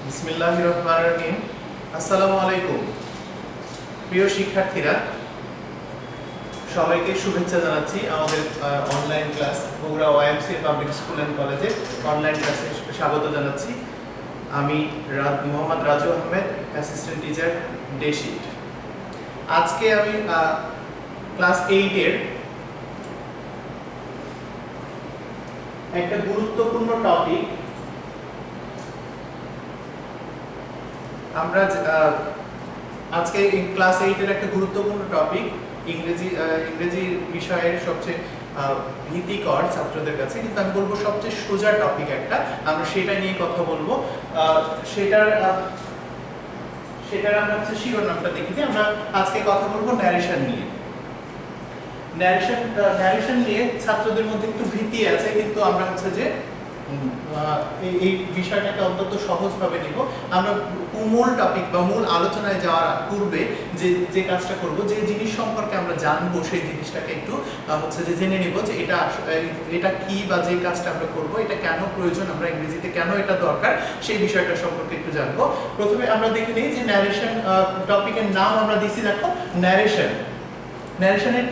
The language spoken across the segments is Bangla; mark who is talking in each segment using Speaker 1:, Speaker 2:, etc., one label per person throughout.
Speaker 1: বিসমিল্লাহির রহমানির রহিম। আসসালামু আলাইকুম। প্রিয় শিক্ষার্থীরা, সবাইকে শুভেচ্ছা জানাচ্ছি আমাদের online class Bogura YMC public school and কলেজে অনলাইন ক্লাসে স্বাগত জানাচ্ছি। আমি Mohammad Raju Ahmed, assistant teacher, day shift. আজকে আমি ক্লাস 8 এর একটা গুরুত্বপূর্ণ টপিক আমরা আজকে ক্লাস 8 এর একটা গুরুত্বপূর্ণ টপিক ইংরেজি বিষয়ের সবচেয়ে ভীতিকর ছাত্রদের কাছে, কিন্তু আমি বলবো সবচেয়ে সোজা টপিক একটা, আমরা সেটা নিয়ে কথা বলবো। সেটার আমরা হচ্ছে শিরোনামটা দেখি যে আমরা আজকে কথা বলবো ন্যারেশন নিয়ে। ন্যারেশন নিয়ে ছাত্রদের মধ্যে একটু ভীতি আছে, কিন্তু আমরা হচ্ছে যে এই বিষয়টাকে অন্তত সহজভাবে নিব। আমরা মূল টপিক বা মূল আলোচনায় যাওয়ার পূর্বে যে কাজটা করব, যে জিনিস সম্পর্কে আমরা জানবো সেই জিনিসটাকে একটু হচ্ছে যে জেনে নিব যে এটা কি, বা যে কাজটা আমরা করব এটা কেন প্রয়োজন, আমরা ইংরেজিতে কেন এটা দরকার, সেই বিষয়টা সম্পর্কে একটু জানবো। প্রথমে আমরা দেখে নিই যে ন্যারেশন টপিকের নাম আমরা দিছি, দেখো ন্যারেশনের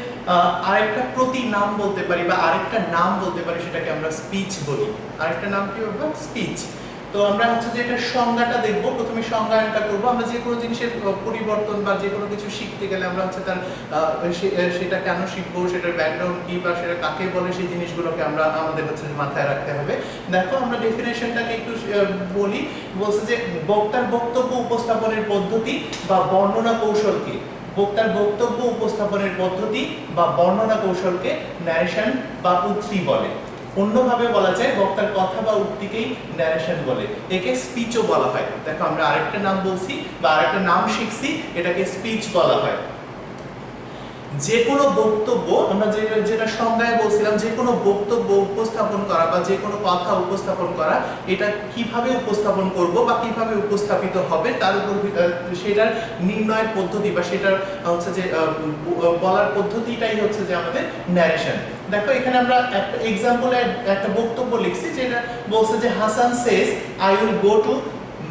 Speaker 1: আরেকটা প্রতি নাম বলতে পারি বা আরেকটা নাম বলতে পারি, সেটাকে আমরা স্পিচ বলি। আরেকটা নাম কি বলবো? স্পিচ। তো আমরা হচ্ছে যে এটা সংজ্ঞাটা দেখব, প্রথমে সংজ্ঞায়নটা করব। আমরা যে কোনো জিনিসের পরিবর্তন বা যে কোনো কিছু শিখতে গেলে আমরা হচ্ছে তার সেটা কেন শিখবো, সেটার ব্যাকগ্রাউন্ড কি বা সেটা কাকে বলে, সেই জিনিসগুলোকে আমরা আমাদের হচ্ছে মাথায় রাখতে হবে। দেখো আমরা ডেফিনেশনটাকে একটু বলি। বলছে যে বক্তার বক্তব্য উপস্থাপনের পদ্ধতি বা বর্ণনা কৌশল কি? বক্তার বক্তব্য উপস্থাপনের পদ্ধতি বা বর্ণনা কৌশলকে ন্যারেশন বা উক্তি বলে। অন্যভাবে বলা যায় বক্তার কথা বা উক্তিকেই ন্যারেশন বলে। একে স্পিচও বলা হয়। দেখো আমরা আরেকটা নাম বলছি বা আরেকটা নাম শিখছি, এটাকে স্পিচ বলা হয়। যে কোনো বক্তব্য, আমরা যেটা সংজ্ঞায় বলছিলাম, যে কোনো বক্তব্য উপস্থাপন করা বা যে কোনো কথা উপস্থাপন করা, এটা কিভাবে উপস্থাপন করব বা কিভাবে উপস্থাপিত হবে তার উপর সেটার নির্ণয়ের পদ্ধতি বা সেটার হচ্ছে যে বলার পদ্ধতিটাই হচ্ছে যে আমাদের ন্যারেশন। দেখো এখানে আমরা একটা এক্সাম্পলে একটা বক্তব্য লিখছি, যেটা বলছে যে Hasan says I will go to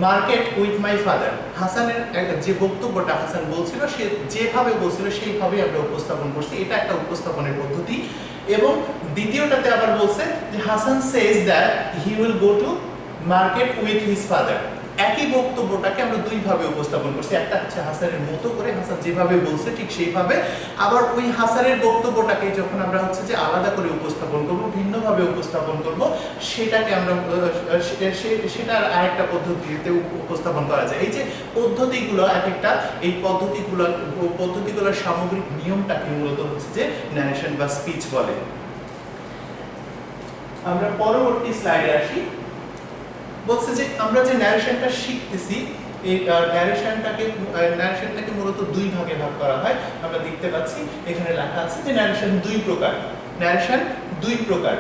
Speaker 1: market with my father. হাসানের যে বক্তব্যটা হাসান বলছিল, সে যেভাবে বলছিল সেইভাবেই আমরা উপস্থাপন করছি। এটা একটা উপস্থাপনের পদ্ধতি। এবং দ্বিতীয়টাতে আবার বলছে যে Hasan says that he will go to market with his father. একই বক্তব্যটাকে আমরা দুইভাবে উপস্থাপন করছি। একটা হচ্ছে হাসানের মতো করে, হাসান যেভাবে বলছে ঠিক সেইভাবে। আবার ওই হাসানের বক্তব্যটাকে যখন আমরা হচ্ছে যে আলাদা করে উপস্থাপন করব, ভিন্নভাবে উপস্থাপন করব, সেটাকে আমরা সেটার আরেকটা পদ্ধতিতে উপস্থাপন করা যায়। এই যে পদ্ধতিগুলো এক একটা, এই পদ্ধতিগুলোর সামগ্রিক নিয়মটাকে মূলত হচ্ছে যে ন্যারেশন বা স্পিচ বলে। আমরা পরবর্তী স্লাইডে আসি। বলছে যে আমরা যে ন্যারেশনটা শিখতেছি, এই ন্যারেশনটাকে মূলত দুই ভাগে ভাগ করা হয়। আমরা দেখতে পাচ্ছি এখানে লেখা আছে যে ন্যারেশন দুই প্রকার।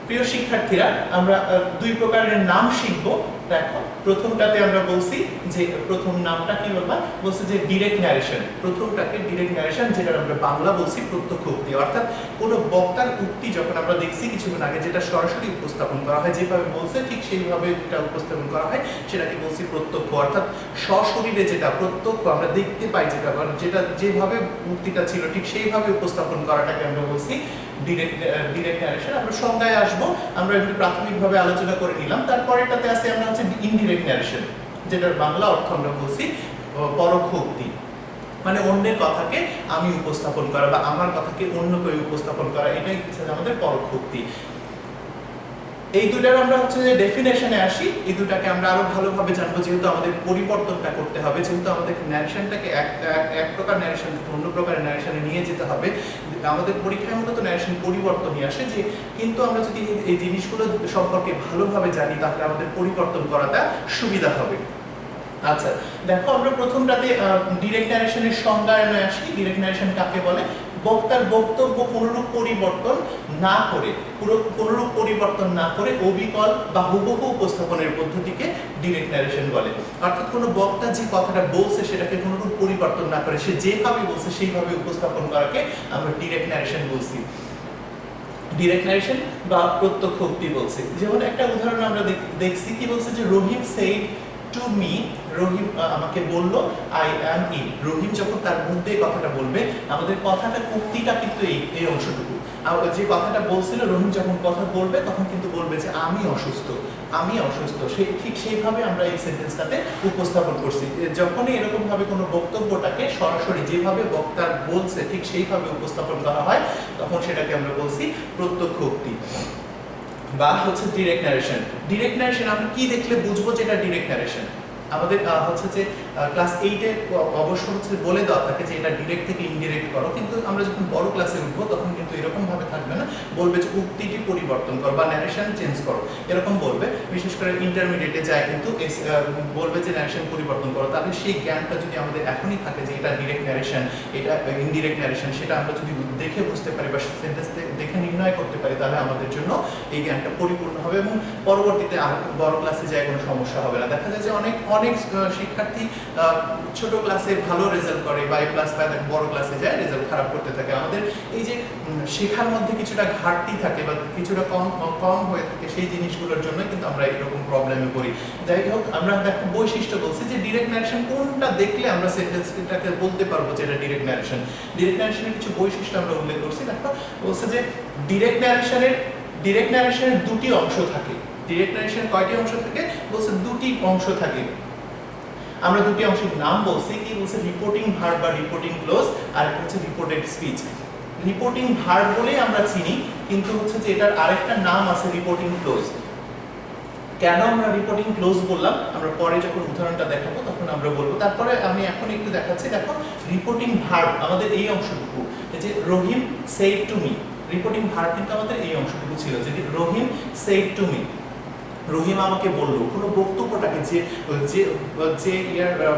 Speaker 1: প্রিয় শিক্ষার্থীরা, আমরা দুই প্রকারের নাম শিখব। দেখো প্রথমটাতে আমরা বলছি যে প্রথম নামটা কি বলছে যে ডিরেক্ট ন্যারেশন। প্রথমটাকে ডিরেক্ট ন্যারেশন, যেটা আমরা বাংলা বলছি প্রত্যক্ষ উক্তি। অর্থাৎ কোনো বক্তার উক্তি যখন আমরা দেখছি কিছুক্ষণ আগে, যেটা সরাসরি উপস্থাপন করা হয়, যেভাবে বলছে ঠিক সেইভাবে যেটা উপস্থাপন করা হয়, সেটাকে বলছি প্রত্যক্ষ। অর্থাৎ সশরীরে যেটা প্রত্যক্ষ আমরা দেখতে পাই, যেটা যেভাবে উক্তিটা ছিল ঠিক সেইভাবে উপস্থাপন করাটাকে আমরা বলছি ডিরেক্ট ন্যারেশন। আমরা সংজ্ঞায় আসবো, আমরা একটু প্রাথমিকভাবে আলোচনা করে নিলাম। তারপরেটাতে আছে আমরা হচ্ছে ইনডিরেক্ট ন্যারেশন, যেটার বাংলা অর্থ আমরা বলছি পরোক্ষ উক্তি। মানে অন্যের কথাকে আমি উপস্থাপন করা বা আমার কথাকে অন্য কেউ উপস্থাপন করা, এটাই হচ্ছে আমাদের পরোক্ষ উক্তি। এই দুটার আমরা হচ্ছে যে ডেফিনেশনে আসি। এই দুটাকে আমরা আরো ভালোভাবে জানবো, যেহেতু আমাদের পরিবর্তনটা করতে হবে, যেহেতু আমাদের ন্যারেশনটাকে এক প্রকার ন্যারেশন থেকে অন্য প্রকারের ন্যারেশনে নিয়ে যেতে হবে। আমাদের পরীক্ষায় মূলত ন্যারেশন পরিবর্তনই আসে, যে কিন্তু আমরা যদি এই জিনিসগুলো সম্পর্কে ভালোভাবে জানি, তাহলে আমাদের পরিবর্তন করাটা সুবিধা হবে। আচ্ছা দেখো আমরা প্রথমটাতে ডিরেক্ট ন্যারেশনের সংজ্ঞায়নে আসি। ডিরেক্ট ন্যারেশন কাকে বলে? বক্তার বক্তব্য কোনরূপ পরিবর্তন না করে অবিকল বা হুবহু উপস্থাপনের পদ্ধতিকে ডিরেক্ট ন্যারেশন বলে। অর্থাৎ কোনো বক্তা যে কথাটা বলছে সেটাকে কোনরূপ পরিবর্তন না করে সে যেভাবে বলছে সেইভাবে উপস্থাপন করাকে আমরা ডিরেক্ট ন্যারেশন বলছি। ডিরেক্ট ন্যারেশন বা প্রত্যক্ষ উক্তি বলছে। যেমন একটা উদাহরণ আমরা দেখছি কি বলছে যে রহিম সেইড টু মি, রহিম আমাকে বলল আই অ্যাম ইল। রহিম যখন তার মুখ দিয়ে কথাটা বলবে, আমাদের কথাটা উক্তিটা কিন্তু এই অংশটুকু। যে কথাটা বলছিল রহিম যখন কথা বলবে তখন কিন্তু বলবে যে আমি অসুস্থ, আমি অসুস্থ। ঠিক সেইভাবে আমরা এই সেন্টেন্সটাতে উপস্থাপন করছি। যখনই এরকম ভাবে কোনো বক্তব্যটাকে সরাসরি যেভাবে বক্তা বলছে ঠিক সেইভাবে উপস্থাপন করা হয়, তখন সেটাকে আমরা বলছি প্রত্যক্ষ উক্তি বা হচ্ছে ডিরেক্ট ন্যারেশন। ডিরেক্ট ন্যারেশন আমরা কি দেখলে বুঝবো যে এটা ডিরেক্ট ন্যারেশন? আমাদের হচ্ছে যে ক্লাস 8 এ অবশ্য হচ্ছে বলে দেওয়া থাকে যে এটা ডিরেক্ট থেকে ইনডিরেক্ট করো, কিন্তু আমরা যখন বড় ক্লাসে উঠবো তখন কিন্তু এরকম ভাবে থাকবে না, বলবে যে উক্তিটি পরিবর্তন করো বা ন্যারেশন চেঞ্জ করো, এরকম বলবে। বিশেষ করে ইন্টারমিডিয়েটে যায় কিন্তু বলবে যে ন্যারেশন পরিবর্তন করো। তাহলে সেই জ্ঞানটা যদি আমাদের এখনই থাকে যে এটা ডিরেক্ট ন্যারেশন, এটা ইনডিরেক্ট ন্যারেশন, সেটা আমরা যদি দেখে বুঝতে পারি বা সেন্টেন্স দেখে নির্ণয় করতে পারি, তাহলে আমাদের জন্য এই জ্ঞানটা পরিপূর্ণ হবে এবং পরবর্তীতে আর বড় ক্লাসে যায় কোনো সমস্যা হবে না। দেখা যায় যে অনেক শিক্ষার্থী ছোট ক্লাসে ভালো রেজাল্ট করে বা A+ পায়, বড় ক্লাসে যায় রেজাল্ট খারাপ করতে থাকে। আমাদের এই যে শেখার মধ্যে কিছুটা ঘাটতি থাকে বা কিছুটা কম হয়ে থাকে, সেই জিনিসগুলোর জন্য কিন্তু আমরা এরকম প্রবলেমে পড়ি। যাই হোক, আমরা দেখো বৈশিষ্ট্য বলছি যে ডিরেক্ট ন্যারেশন কোনটা দেখলে আমরা সেন্টেন্সটাকে বলতে পারবো যে এটা ডিরেক্ট ন্যারেশন। ডিরেক্ট ন্যারেশনের কিছু বৈশিষ্ট্য আমরা উল্লেখ করছি। দেখো বলছে যে ডিরেক্ট ন্যারেশনের দুটি অংশ থাকে। ডিরেক্ট ন্যারেশন কয়টি অংশ থাকে? বলছে দুটি অংশ থাকে। আমরা দুটি অংশের নাম বলছি, কি বলছে? রিপোর্টিং ভার্ব বা রিপোর্টিং ক্লোজ, আর একটা হচ্ছে রিপোর্টেড স্পিচ। রিপোর্টিং ভার্ব বলেই আমরা চিনি, কিন্তু হচ্ছে যে এটার আরেকটা নাম আছে রিপোর্টিং ক্লোজ। কেন আমরা রিপোর্টিং ক্লোজ বললাম আমরা পরে যখন উদাহরণটা দেখাবো তখন আমরা বলবো। তারপরে আমি এখন একটু দেখাচ্ছি। দেখো রিপোর্টিং ভার্ব আমাদের এই অংশটুকু, যে Rahim said to me, reporting verb কিন্তু আমাদের এই অংশটুকু ছিল, যে Rahim said to me, Rahim আমাকে বলল। কোনো বক্তব্যটাকে যে যে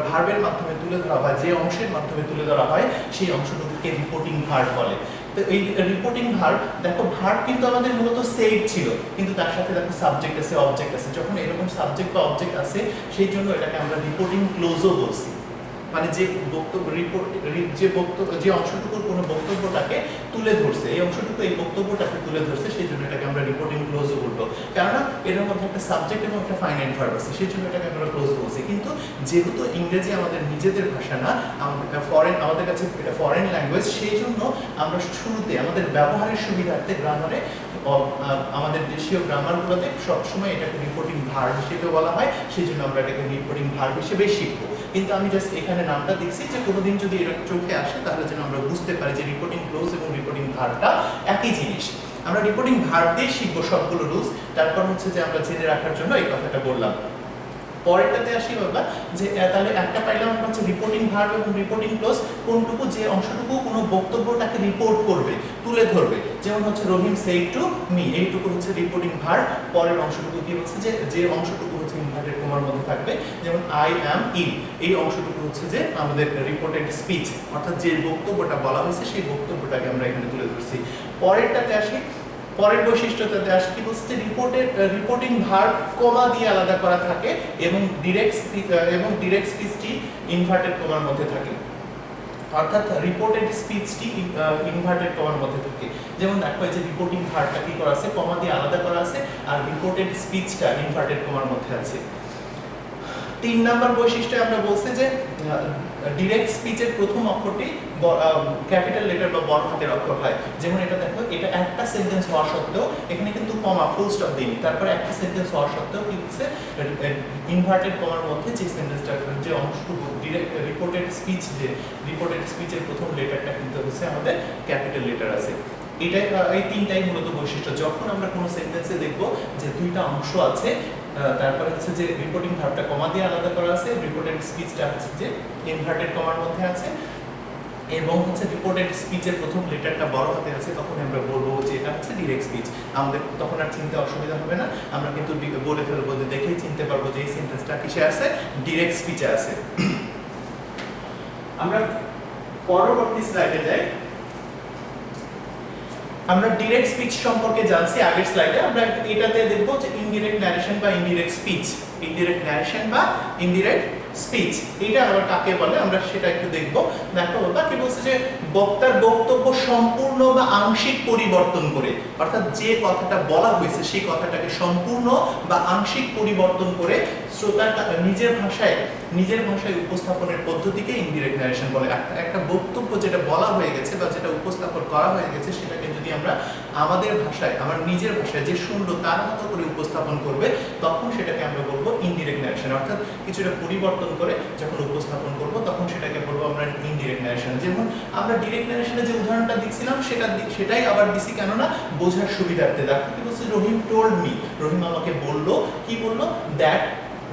Speaker 1: ভার্বের মাধ্যমে তুলে ধরা হয়, যে অংশের মাধ্যমে তুলে ধরা হয়, সেই অংশটুকুকে রিপোর্টিং ভার্ব বলে। তো এই রিপোর্টিং ভার্ব, দেখো ভার্ব কিন্তু আমাদের মূলত সেড ছিল, কিন্তু তার সাথে দেখো সাবজেক্ট আছে, অবজেক্ট আছে। যখন এরকম সাবজেক্ট বা অবজেক্ট আছে, সেই জন্য এটাকে আমরা রিপোর্টিং ক্লোজও বলছি। মানে যে বক্তব্য যে অংশটুকুর কোনো বক্তব্যটাকে তুলে ধরছে, এই অংশটুকু এই বক্তব্যটাকে তুলে ধরছে, সেই জন্য এটাকে আমরা রিপোর্টিং ক্লোজও বলবো। কেননা এর মধ্যে একটা সাবজেক্ট এবং একটা ফাইনাইট ভার্ব আছে, সেই জন্য এটাকে আমরা ক্লোজ বলছি। কিন্তু যেহেতু ইংরেজি আমাদের নিজেদের ভাষা না, আমাদের কাছে এটা ফরেন ল্যাঙ্গুয়েজ, সেই জন্য আমরা শুরুতে আমাদের ব্যবহারের সুবিধার্থে গ্রামারে, আমাদের দেশীয় গ্রামারগুলোতে সবসময় এটাকে রিপোর্টিং ভার্ব হিসেবে বলা হয়, সেই জন্য আমরা এটাকে রিপোর্টিং ভার্ব হিসেবে শিখবো। কিন্তু আমি জাস্ট এখানে নামটা দেখছি যে কোনোদিন যদি এটা চোখে আসে তাহলে যেন আমরা বুঝতে পারি যে রিপোর্টিং ক্লোজ এবং রিপোর্টিং ভার্বটা একই জিনিস। আমরা রিপোর্টিং ভার্ব দিয়ে শিখবো সবগুলো রুলস। তারপর হচ্ছে যে আমরা জেনে রাখার জন্য এই কথাটা বললাম। পরেরটাতে আসি বাবা, যে তাহলে একটা পাইলাম আমরা হচ্ছে রিপোর্টিং ভার্ব এবং রিপোর্টিং ক্লোজ কোনটুকু, যে অংশটুকু কোনো বক্তব্যটাকে রিপোর্ট করবে, তুলে ধরবে। যেমন হচ্ছে রহিম সেড টু মি, এইটুকু হচ্ছে রিপোর্টিং ভার্ব। পরের অংশটুকু কি বলছে? যে অংশটুকু হচ্ছে ইনভার্টেড কমার মধ্যে থাকবে, যেমন আই অ্যাম ইল, এই অংশটুকু হচ্ছে যে আমাদের রিপোর্টেড স্পিচ, অর্থাৎ যে বক্তব্যটা বলা হয়েছে সেই বক্তব্যটাকে আমরা এখানে তুলে ধরছি। পরেরটাতে আসি, পরের বৈশিষ্ট্যটাতে আসি কি বলছে? যে রিপোর্টিং ভার্ব কমা দিয়ে আলাদা করা থাকে এবং ডিরেক্ট স্পিচটি ইনভার্টেড কমার মধ্যে থাকে, অর্থাৎ রিপোর্টেড স্পিচটি ইনভার্টেড কমার মধ্যে থাকে। যেমন দেখো যে রিপোর্টিং ভার্বটা কি করা আছে? কমা দিয়ে আলাদা করা আছে, আর রিপোর্টেড স্পিচটা ইনভার্টেড কমার মধ্যে আছে। 3 নাম্বার বৈশিষ্ট্য আমরা বলছি যে ডিরেক্ট স্পিচের প্রথম অক্ষরটি ক্যাপিটাল লেটার বা বড় হাতের অক্ষর হয়। যেমন এটা দেখো, এটা একটা সেন্টেন্স হওয়া সত্ত্বেও এখানে কিন্তু কমা ফুল স্টপ দেয়নি, তারপরে একটা সেন্টেন্স হওয়া সত্ত্বেও কি হচ্ছে? ইনভার্টেড কমার মধ্যে যে সেন্টেন্সটা, যে অংশটুকু রিপোর্টেড স্পিচের প্রথম লেটারটা কিন্তু হচ্ছে আমাদের ক্যাপিটাল লেটার আছে। এটাই এই তিনটাই মূলত বৈশিষ্ট্য। যখন আমরা কোনো সেন্টেন্সে দেখবো যে দুইটা অংশ আছে, তারপরে হচ্ছে যে রিপোর্টিং ভার্বটা কমা দিয়ে আলাদা করা আছে, রিপোর্টেড স্পিচটা হচ্ছে যে ইনভার্টেড কমার মধ্যে আছে, এবং হচ্ছে রিপোর্টেড স্পিচের প্রথম লেটারটা বড় হাতে আছে, তখন আমরা বলবো যে এটা হচ্ছে ডিরেক্ট স্পিচ। আমাদের তখন আর চিনতে অসুবিধা হবে না, আমরা কিন্তু বলে ফেলবো, যে দেখেই চিনতে পারবো যে এই সেন্টেন্সটা কিসে আছে? ডিরেক্ট স্পিচে আছে। আমরা পরবর্তী স্লাইডে যাই। আমরা ডিরেক্ট স্পিচ সম্পর্কে জানছি আগের স্লাইডে। আমরা এটাতে দেখবো যে ইনডিরেক্ট ন্যারেশন বা ইনডিরেক্ট স্পিচ, ইনডিরেক্ট ন্যারেশন বা ইনডিরেক্ট স্পিচ। এটা আবার কাকে বলে আমরা সেটা একটু দেখব। দেখো বাকি বলছে যে বক্তার বক্তব্য সম্পূর্ণ বা আংশিক পরিবর্তন করে, অর্থাৎ যে কথাটা বলা হয়েছে সেই কথাটাকে সম্পূর্ণ বা আংশিক পরিবর্তন করে শ্রোতার নিজের ভাষায় উপস্থাপনের পদ্ধতিকে ইনডিরেক্ট ন্যারেশন বলে। একটা বক্তব্য যেটা বলা হয়ে গেছে বা যেটা উপস্থাপন করা হয়ে গেছে সেটাকে যদি আমরা আমাদের ভাষায়, আমার নিজের ভাষায় যে শুনলো তার মতো করে উপস্থাপন করবে, তখন সেটাকে আমরা বলবো ইনডিরেক্ট ন্যারেশন। অর্থাৎ কিছুটা পরিবর্তন করে যখন উপস্থাপন করব তখন সেটাকে বলবো আমরা ইনডিরেক্ট ন্যারেশন। যেমন আমরা ডিরেক্ট ন্যারেশনের যে উদাহরণটা দিচ্ছিলাম সেটাই আবার দিছি, কেননা বোঝার সুবিধার্থে। দেখো কি বলছে, রহিম টোল্ড মি, রহিম আমাকে বললো, কি বললো,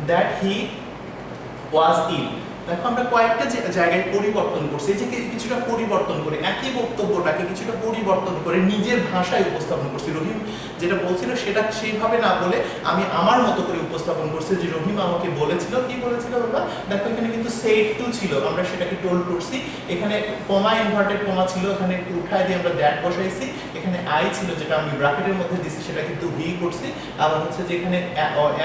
Speaker 1: দ্যাট হি ওয়াজ ইল। দেখো আমরা কয়েকটা জায়গায় পরিবর্তন করছি, এই যে কিছুটা পরিবর্তন করে একই বক্তব্যটাকে কিছুটা পরিবর্তন করে নিজের ভাষায় উপস্থাপন করছি। রহিম যেটা বলছিল সেটা সেইভাবে না বলে আমি আমার মতো করে উপস্থাপন করছি, যে রহিম আমাকে বলেছিল, কি বলেছিল বাবা, দেখো এখানে কিন্তু সেড টু ছিল, আমরা সেটাকে টোল্ড করছি। এখানে কমা, ইনভার্টেড কমা ছিল, এখানে একটু উঠায় দিয়ে আমরা দ্যাট বসাইছি। এখানে আই ছিল যেটা আমি ব্র্যাকেটের মধ্যে দিছি সেটা কিন্তু হি করছি। আবার হচ্ছে যে এখানে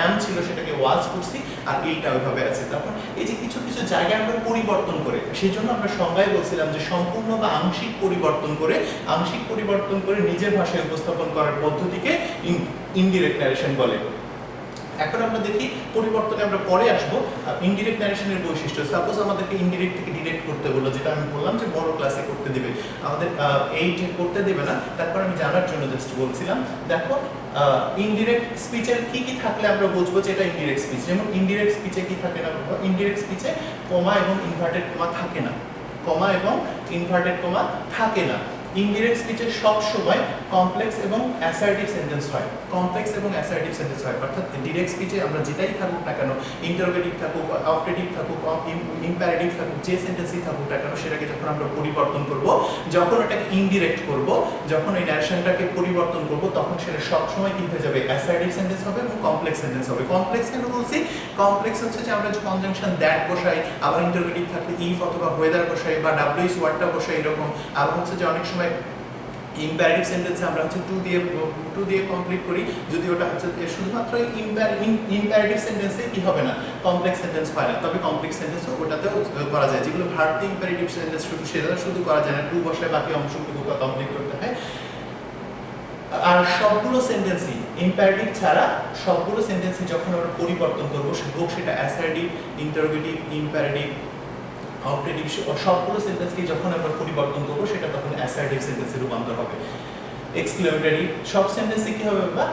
Speaker 1: এম ছিল সেটাকে ওয়াজ করছি, আর এইটা ওইভাবে আছে। তখন এই যে কিছু কিছু জায়গায় আমরা পরিবর্তন করে, সেই জন্য আমরা সংজ্ঞায় বলছিলাম যে সম্পূর্ণ বা আংশিক পরিবর্তন করে নিজের ভাষায় উপস্থাপন করার পদ্ধতিকে ইনডিরেক্ট ন্যারেশন বলে। এখন আমরা দেখি পরিবর্তনে আমরা পরে আসবো ইনডিরেক্ট ন্যারেশনের বৈশিষ্ট্য। সাপোজ আমাদেরকে ইনডিরেক্ট থেকে ডিরেক্ট করতে বললো, যেটা আমি বললাম যে বড় ক্লাসে করতে দেবে, আমাদের 8 করতে দেবে না। তারপর আমি জানার জন্য জাস্ট বলছিলাম। দেখো ইনডিরেক্ট স্পিচের কি কি থাকলে আমরা বুঝবো যে এটা ইনডিরেক্ট স্পিচ। যেমন ইনডিরেক্ট স্পিচে কি থাকে না, ইনডিরেক্ট স্পিচে কমা এবং ইনভার্টেড কমা থাকে না, কমা এবং ইনভার্টেড কমা থাকে না। ইনডিরেক্ট স্পিচে সব সময় কমপ্লেক্স এবং অ্যাসার্টিভ সেন্টেন্স হয়, কমপ্লেক্স এবং অ্যাসার্টিভ সেন্টেন্স হয়। অর্থাৎ ডিরেক্ট স্পিচে আমরা যেটাই থাকুক না কেন, ইন্টারোগেটিভ থাকুক, অবজেক্টিভ থাকুক, ইম্পারেটিভ থাকুক, যে সেন্টেন্সই থাকুক না কেন, সেটাকে যখন আমরা পরিবর্তন করব, যখন এটাকে ইনডিরেক্ট করব, যখন এই ন্যারেশনটাকে পরিবর্তন করব, তখন সেটা সব সময় কি হয়ে যাবে, অ্যাসার্টিভ সেন্টেন্স হবে এবং কমপ্লেক্স সেন্টেন্স হবে। কমপ্লেক্স কেন বলছি, কমপ্লেক্স হচ্ছে যে আমরা যে কনজাংশন দ্যাট বসাই, আবার ইন্টারোগেটিভ থাকলে ইফ অথবা ওয়েদার বসাই বা ডাব্লিউএস ওয়ার্ডটা বসাই, এরকম। আবার হচ্ছে যে অনেক সময় ইম্পারেটিভ সেন্টেন্সে আমরা হচ্ছে টু দিয়ে কমপ্লিট করি, যদি ওটা হচ্ছে শুধুমাত্র ইম্পারেটিভ সেন্টেন্সে কি হবে না, কমপ্লেক্স সেন্টেন্স হয় না। তবে কমপ্লেক্স সেন্টেন্সও ওটাতেও করা যায়, যেগুলো ভার্ব দিয়ে ইম্পারেটিভ সেন্টেন্স শুধু করা যায় না, টু বসায় বাকি অংশটুকু কমপ্লিট করতে হয়। আর সবগুলো সেন্টেন্সই ইম্পারেটিভ ছাড়া সবগুলো সেন্টেন্সই যখন আমরা পরিবর্তন করবো, সেটা অ্যাসার্টিভ, ইন্টারোগেটিভ, ইম্পারেটিভ, অবজেক্টিভ, সবগুলো সেন্টেন্সকে যখন আমরা পরিবর্তন করব, সেটা তখন অ্যাসার্টিভ সেন্টেন্সে রূপান্তর হবে। এক্সক্লেমেটরি সব সেন্টেন্সে কি হবে বা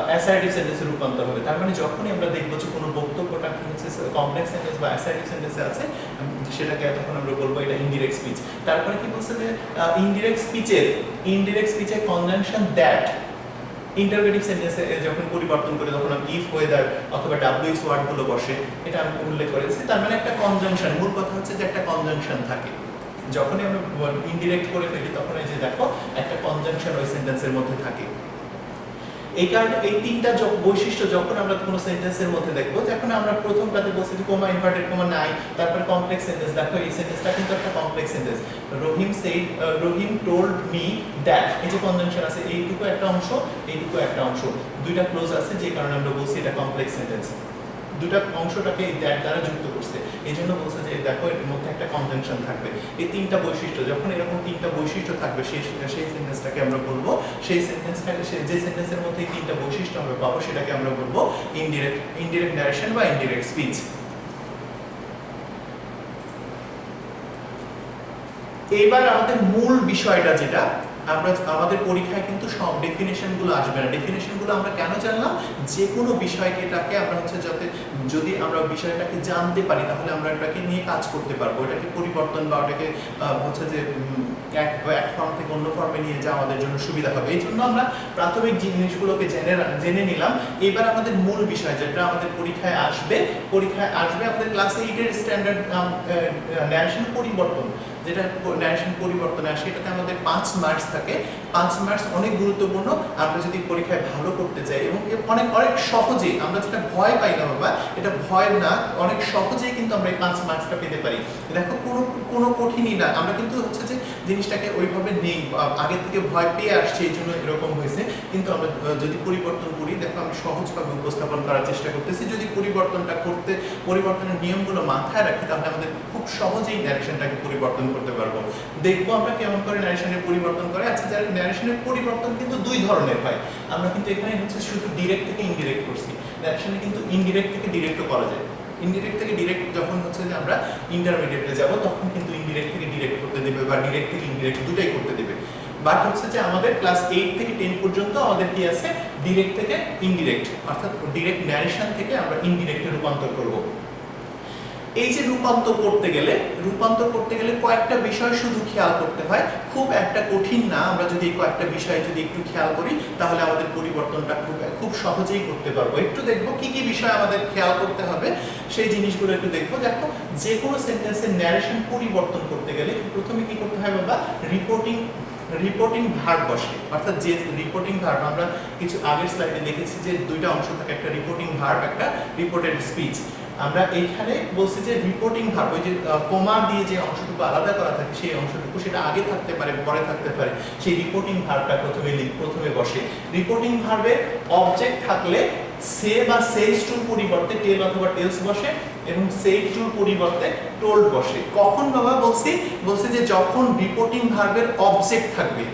Speaker 1: অ্যাসার্টিভ সেন্টেন্সে রূপান্তর হবে। তার মানে যখনই আমরা দেখব যে কোনো বক্তব্যটা কি হচ্ছে কমপ্লেক্স সেন্টেন্স বা অ্যাসার্টিভ সেন্টেন্সে আছে, সেটাকে তখন আমরা বলবো এটা ইনডিরেক্ট স্পিচ। তারপরে কি বলছে যে ইনডিরেক্ট স্পিচের কনজাংশন দ্যাট ইন্টারোগেটিভ সেন্টেন্সে যখন পরিবর্তন করে, তখন আমি ইফ, ওয়েদার অথবা ডাব্লিউএস ওয়ার্ডগুলো বসে, এটা আমি উল্লেখ করেছি। তার মানে একটা কনজাংশন, মূল কথা হচ্ছে যে একটা কনজাংশন থাকে। যখনই আমরা ইনডিরেক্ট করে ফেলি, তখন এই যে দেখো একটা কনজাংশন ওই সেন্টেন্সের মধ্যে থাকে। এই কারণে এই তিনটা বৈশিষ্ট্য যখন আমরা কোনো সেন্টেন্সের মধ্যে দেখবো, যখন আমরা প্রথমটাতে বলছি যে কমা, ইনভার্টেড কমা নাই, তারপরে কমপ্লেক্স সেন্টেন্স, দেখো এই সেন্টেন্সটা কিন্তু একটা complex sentence. Rahim told me that, এই যে কনজাংশন আছে, এইটুকু একটা অংশ, এইটুকু একটা অংশ, দুইটা ক্লোজ আছে, যে কারণে আমরা বলছি এটা কমপ্লেক্স সেন্টেন্স। দুটা অংশটাকে দ্যাট দ্বারা যুক্ত করছে, এই জন্য বলছে যে দেখো এর মধ্যে একটা কনজাংশন থাকবে। এই তিনটা বৈশিষ্ট্য, যখন এরকম তিনটা বৈশিষ্ট্য থাকবে, সেই সেন্টেন্সটাকে আমরা বলবো, সেই সেন্টেন্সটাকে যে সেন্টেন্সের মধ্যে এই তিনটা বৈশিষ্ট্য আমরা পাবো, সেটাকে আমরা বলবো ইনডিরেক্ট ন্যারেশন বা ইনডিরেক্ট স্পিচ। এবার আমাদের মূল বিষয়টা যেটা, আমাদের পরীক্ষায় কিন্তু সব ডেফিনেশনগুলো আসবে না। ডেফিনেশনগুলো আমরা কেন জানলাম, যে কোনো বিষয়টাকে আমরা হচ্ছে যদি আমরা বিষয়টাকে জানতে পারি, তাহলে আমরা এটাকে নিয়ে কাজ করতে পারবো। এটাকে পরিবর্তন বা ওটাকে হচ্ছে যে এক ফর্ম থেকে অন্য ফর্মে নিয়ে যাওয়া আমাদের জন্য সুবিধা হবে। এই জন্য আমরা প্রাথমিক জিনিসগুলোকে জেনে নিলাম। এবার আমাদের মূল বিষয় যেটা আমাদের পরীক্ষায় আসবে আমাদের ক্লাস 8 এর স্ট্যান্ডার্ড ন্যারেশন পরিবর্তন, যেটা ন্যারেশন পরিবর্তনে আসে, এটাতে আমাদের 5 মার্কস থাকে। 5 মার্কস অনেক গুরুত্বপূর্ণ আমরা যদি পরীক্ষায় ভালো করতে চাই, এবং অনেক অনেক সহজেই, আমরা যেটা ভয় পাই না বাবা, এটা ভয় না, অনেক সহজেই কিন্তু আমরা এই 5 মার্কসটা পেতে পারি। দেখো কোনো কঠিনই না, আমরা কিন্তু হচ্ছে যে জিনিসটাকে ওইভাবে নেই, আগে থেকে ভয় পেয়ে আসছে, এই জন্য এরকম হয়েছে। কিন্তু আমরা যদি পরিবর্তন করি, দেখো আমি সহজভাবে উপস্থাপন করার চেষ্টা করতেছি, যদি পরিবর্তনের নিয়মগুলো মাথায় রাখি, তাহলে আমাদের খুব সহজেই ন্যারেশনটাকে পরিবর্তন করতে পারবো। দেখবো আমরা কেমন করে ন্যারেশনের পরিবর্তন করে। আচ্ছা, যারা ন্যারেশনের পরিবর্তন কিন্তু 2 ধরনের হয়। আমরা কিন্তু এখানে হচ্ছে শুধু ডিরেক্ট থেকে ইনডিরেক্ট করছি, ন্যারেশনে কিন্তু ইনডিরেক্ট থেকে ডিরেক্টও করা যায়। ইনডিরেক্ট থেকে ডিরেক্ট যখন হচ্ছে যে আমরা ইন্টারমিডিয়েটে যাব, তখন কিন্তু ইনডিরেক্ট থেকে ডিরেক্ট করতে দেবে, বা ডিরেক্ট থেকে ইনডিরেক্ট দুটাই করতে দেবে। বাট হচ্ছে যে আমাদের ক্লাস 8 থেকে 10 পর্যন্ত আমাদের কি আছে, ডিরেক্ট থেকে ইনডিরেক্ট, অর্থাৎ ডিরেক্ট ন্যারেশন থেকে আমরা ইনডিরেক্টে রূপান্তর করব। এই যে রূপান্তর করতে গেলে কয়েকটা বিষয় শুধু খেয়াল করতে হয়, খুব একটা কঠিন না। আমরা যদি কয়েকটা বিষয় যদি একটু খেয়াল করি, তাহলে আমাদের পরিবর্তনটা খুব সহজেই করতে পারবো। একটু দেখবো কি কি বিষয় আমাদের খেয়াল করতে হবে, সেই জিনিসগুলো একটু দেখবো। দেখো, যে কোনো সেন্টেন্সের ন্যারেশন পরিবর্তন করতে গেলে প্রথমে কি করতে হয় বাবা, রিপোর্টিং ভার্ব বসে, অর্থাৎ যে রিপোর্টিং ভার্ব আমরা কিছু আগের স্লাইডে দেখেছি যে 2টা অংশ থাকে, একটা রিপোর্টিং ভার্ব, একটা রিপোর্টেড স্পিচ। আমরা এইখানে বলছি যে রিপোর্টিং ভার্ব, ওই যে কমা দিয়ে যে অংশটুকু আলাদা করা থাকে, সেই অংশটুকু সেটা আগে থাকতে পারে, পরে থাকতে পারে, সেই রিপোর্টিং ভার্বটা প্রথমে বসে। রিপোর্টিং ভার্বের অবজেক্ট থাকলে সে বা সেজ টুর পরিবর্তে টেল অথবা টেলস বসে, এবং সেড টুর পরিবর্তে টোল্ড বসে। কখন বাবা বলছে যে যখন রিপোর্টিং ভার্বের অবজেক্ট থাকবে,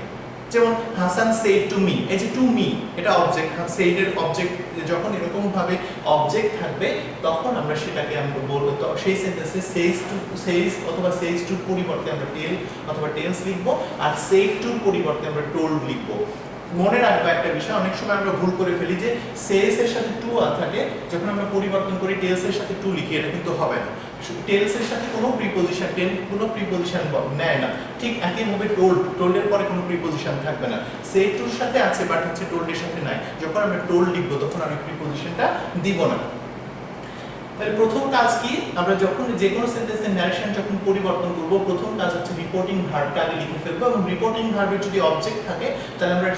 Speaker 1: যেমন হাসান সেড টু মি, এই যে টু মি এটা অবজেক্ট, সেড এর অবজেক্ট যখন এরকম ভাবে অবজেক্ট থাকবে, তখন আমরা সেটাকে আমরা বলবো, তো সেই সেন্টেন্সে সেজ অথবা সেজ টুর পরিবর্তে আমরা টেল অথবা টেলস লিখবো, আর সেড টুর পরিবর্তে আমরা টোল্ড লিখবো। মনে রাখবো একটা বিষয়, অনেক সময় আমরা ভুল করে ফেলি যে সেজ এর সাথে টু থাকে, যখন আমরা পরিবর্তন করি টেলস এর সাথে টু লিখি, এটা কিন্তু হবে না। টেলস এর সাথে কোনো প্রিপজিশন নেয় না। ঠিক একইভাবে টোল্ড এর পরে কোনো প্রিপজিশন থাকবে না। সেড টুর সাথে আছে, বাট হচ্ছে টোল্ড এর সাথে নাই। যখন আমরা টোল্ড লিখবো, তখন আমি প্রিপজিশনটা দিব না। তাহলে প্রথম কাজ কি, আমরা যখন যে কোনো সেন্টেন্সের ন্যারেশন যখন পরিবর্তন করব, প্রথম কাজ হচ্ছে রিপোর্টিং ভার্বটা আগে লিখে ফেলবো, এবং রিপোর্টিং ভার্বের যদি অবজেক্ট থাকে, তাহলে আমরা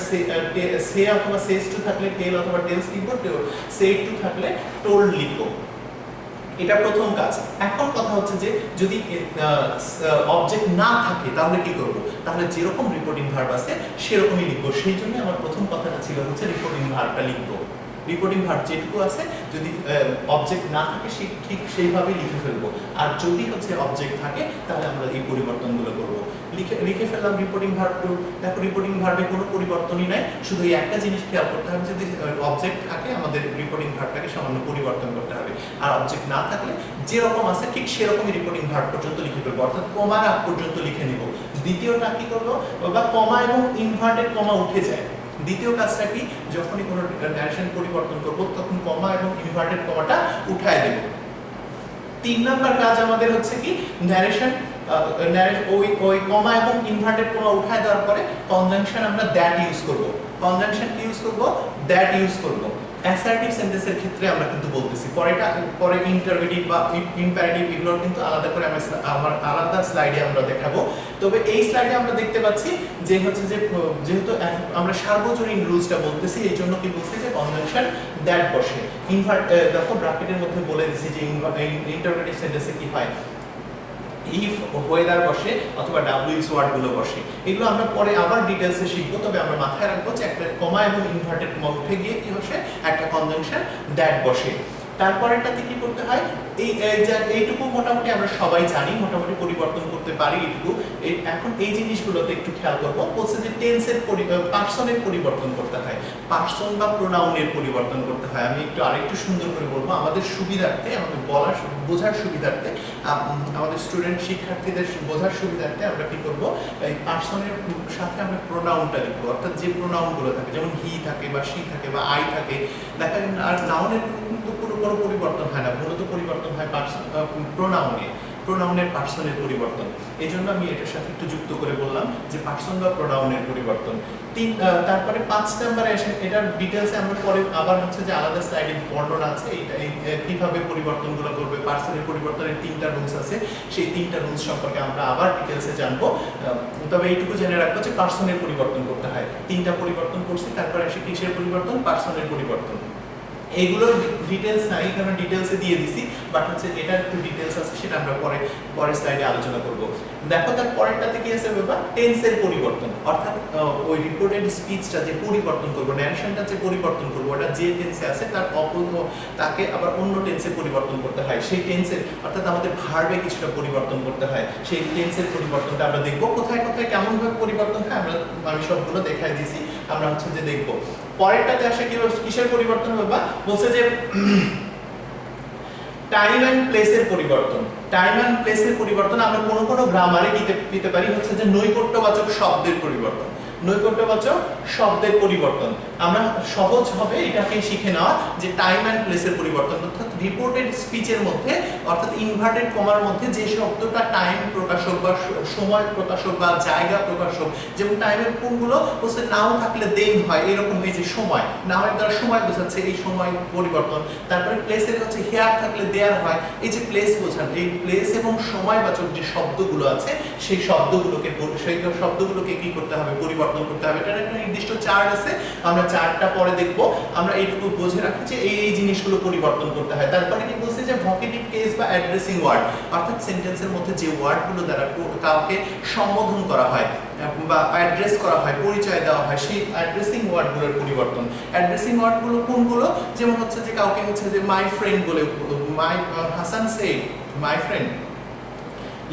Speaker 1: সে অথবা সেজ টু থাকলে টেল অথবা টেলস লিখবো, সেড টু থাকলে টোল্ড লিখবো। এটা প্রথম কাজ। এখন কথা হচ্ছে যে যদি অবজেক্ট না থাকে, তাহলে কি করব? তাহলে যেরকম রিপোর্টিং ভার্ব আছে সেরকমই লিখবো। সেই জন্য আমার প্রথম কথাটা ছিল হচ্ছে রিপোর্টিং ভার্বটা লিখবো। রিপোর্টিং ভার্ব যেটুকু আছে, যদি অবজেক্ট না থাকে ঠিক সেইভাবেই লিখে ফেলবো। আর যদি হচ্ছে অবজেক্ট থাকে, তাহলে আমরা এই পরিবর্তনগুলো করবো। লিখে ফেললাম রিপোর্টিং ভার্ব টু। দেখো, রিপোর্টিং ভার্বে কোনো পরিবর্তনই নাই, শুধু এই একটা জিনিস খেয়াল করতে হবে, যদি অবজেক্ট থাকে আমাদের রিপোর্টিং ভার্বটাকে সামান্য পরিবর্তন করতে হবে। আর অবজেক্ট না থাকলে যেরকম আছে ঠিক সেরকমই রিপোর্টিং ভার্ব পর্যন্ত লিখে ফেলবো, অর্থাৎ কমার আগ পর্যন্ত লিখে নিব। দ্বিতীয়টা কি করবো, বা কমা এবং ইনভার্টেড কমা উঠে যায়। দ্বিতীয় কাজটা কি, যখনই কোনো ন্যারেশন পরিবর্তন করব, তখন কমা এবং ইনভার্টেড কমাটা উঠায় দেব। 3 নাম্বার কাজ আমাদের হচ্ছে কি, ওই কমা এবং ইনভার্টেড কমা উঠায় দেওয়ার পরে কনজাংশন আমরা দ্যাট ইউজ করব। কনজাংশন কি ইউজ করব? দ্যাট ইউজ করব। অ্যাসার্টিভ সেন্টেন্সের ক্ষেত্রে আমরা কিন্তু বলতেছি, পরে ইন্টারোগেটিভ বা ইম্পারেটিভ এগুলোর কিন্তু আলাদা করে আমার আলাদা স্লাইডে আমরা দেখাবো। তবে এই স্লাইডে আমরা দেখতে পাচ্ছি যে হচ্ছে যে যেহেতু আমরা সার্বজনীন রুলসটা বলতেছি, এই জন্য কি বলছি যে কনজাংশন দ্যাট বসে। দেখো ব্র্যাকেটের মধ্যে বলে দিছি যে ইন্টারোগেটিভ সেন্টেন্সে কি হয়, ইফ, ওয়েদার বসে, অথবা ডাব্লিউএস ওয়ার্ডগুলো বসে। এগুলো আমরা পরে আবার ডিটেইলসে শিখবো, তবে আমরা মাথায় রাখবো যে একটা কমা এবং ইনভার্টেড কমা উঠে গিয়ে কি বসে, একটা কনজাংশন দ্যাট বসে। তারপরেরটাতে কি করতে হয়, এইটুকু মোটামুটি আমরা সবাই জানি, মোটামুটি পরিবর্তন করতে পারি এইটুকু। এখন এই জিনিসগুলোতে একটু খেয়াল করবো। বলছে যে টেন্সের পার্সনের পরিবর্তন করতে হয়, পার্সন বা প্রোনাউনের পরিবর্তন করতে হয়। আমি একটু আরেকটু সুন্দর করে বলবো, আমাদের সুবিধার্থে, আমাদের বোঝার সুবিধার্থে, আমাদের স্টুডেন্ট শিক্ষার্থীদের বোঝার সুবিধার্থে আমরা কি করবো, এই পার্সনের সাথে আমরা প্রোনাউনটা লিখবো, অর্থাৎ যে প্রোনাউনগুলো থাকে, যেমন হি থাকে বা শি থাকে বা আই থাকে। দেখা যায় আর নাউনের কিন্তু কোনো পরিবর্তন হয় না, মূলত পরিবর্তন হয় প্রোনাউনে। প্রোনাউনের পার্সনের পরিবর্তন। এই জন্য আমি এটার সাথে একটু যুক্ত করে বললাম যে পার্সন বা প্রোনাউনের পরিবর্তন। তারপরে 5 নম্বরে আসেন, এটার ডিটেলসে আমরা পরে আবার হচ্ছে যে আলাদা স্লাইডে বর্ণনা আছে কিভাবে পরিবর্তনগুলো করবে। পার্সনের পরিবর্তনের 3টা রুলস আছে, সেই 3টা রুলস সম্পর্কে আমরা আবার ডিটেলসে জানবো। তবে এইটুকু জেনে রাখবো যে পার্সনের পরিবর্তন করতে হয়, 3টা পরিবর্তন করছি, তারপরে আসে কিসের পরিবর্তন, পার্সনের পরিবর্তন। এইগুলোর ডিটেলস নাই, এখানে ডিটেলসে দিয়ে দিছি, বাট হচ্ছে এটার একটু ডিটেলস আছে, সেটা আমরা পরে স্লাইডে আলোচনা করব। দেখো তার পরেরটাতে কি আছে বাবা, টেন্সের পরিবর্তন, অর্থাৎ ওই রিপোর্টেড স্পিচটা যে পরিবর্তন করব, ন্যারেশনটা যে পরিবর্তন করব, ওটা যে টেন্সে আছে তার তাকে আবার অন্য টেন্সে পরিবর্তন করতে হয়। সেই টেন্সের অর্থাৎ আমাদের ভার্বে কিছুটা পরিবর্তন করতে হয়, সেই টেন্সের পরিবর্তনটা আমরা দেখব। কোথায় কোথায় কেমন ভাবে পরিবর্তন হয় আমি সবগুলো দেখাই দিয়েছি, আমরা হচ্ছে যে দেখব। পরেরটাতে আসে কিসের পরিবর্তন হবে বা বলছে যে টাইম এন্ড প্লেসের পরিবর্তন। টাইম এন্ড প্লেসের পরিবর্তন আমরা কোন গ্রামারে দিতে পারি হচ্ছে যে নৈকট্যবাচক শব্দের পরিবর্তন। নৈকট্যবাচক শব্দের পরিবর্তন আমরা সহজ হবে এটাকে শিখে নেওয়া যে টাইম এন্ড প্লেসের পরিবর্তন, অর্থাৎ রিপোর্টেড স্পিচের মধ্যে অর্থাৎ ইনভার্টেড কমার মধ্যে যে শব্দটা টাইম প্রকাশক বা সময় প্রকাশক বা জায়গা প্রকাশক, যেমন টাইমের কোনগুলো বলছে নাও থাকলে দেন হয়, এরকম এই যে সময়, নাও এর দ্বারা সময় বোঝাচ্ছে, এই সময় পরিবর্তন। তারপরে প্লেসের হচ্ছে হেয়ার থাকলে দেয়ার হয়, এই যে প্লেস বোঝান, এই প্লেস এবং সময়বাচক যে শব্দগুলো আছে সেই শব্দগুলোকে কি করতে হবে, পরিবর্তন করতে হবে। এটার একটা নির্দিষ্ট চার্ট আছে, আমরা চার্টটা পরে দেখব। আমরা এইটুকু বুঝে রাখি যে এই জিনিসগুলো পরিবর্তন করতে হয়। তারপরে কি বলছে যে ভোকেটিভ কেস বা অ্যাড্রেসিং ওয়ার্ড, অর্থাৎ সেন্টেন্সের মধ্যে যে ওয়ার্ডগুলো দ্বারা কাউকে সম্বোধন করা হয় বা অ্যাড্রেস করা হয়, পরিচয় দেওয়া হয়, সেই অ্যাড্রেসিং ওয়ার্ডগুলোর পরিবর্তন। অ্যাড্রেসিং ওয়ার্ডগুলো কোনগুলো, যেমন হচ্ছে যে কাউকে হচ্ছে যে মাই ফ্রেন্ড বলে, Hasan said my friend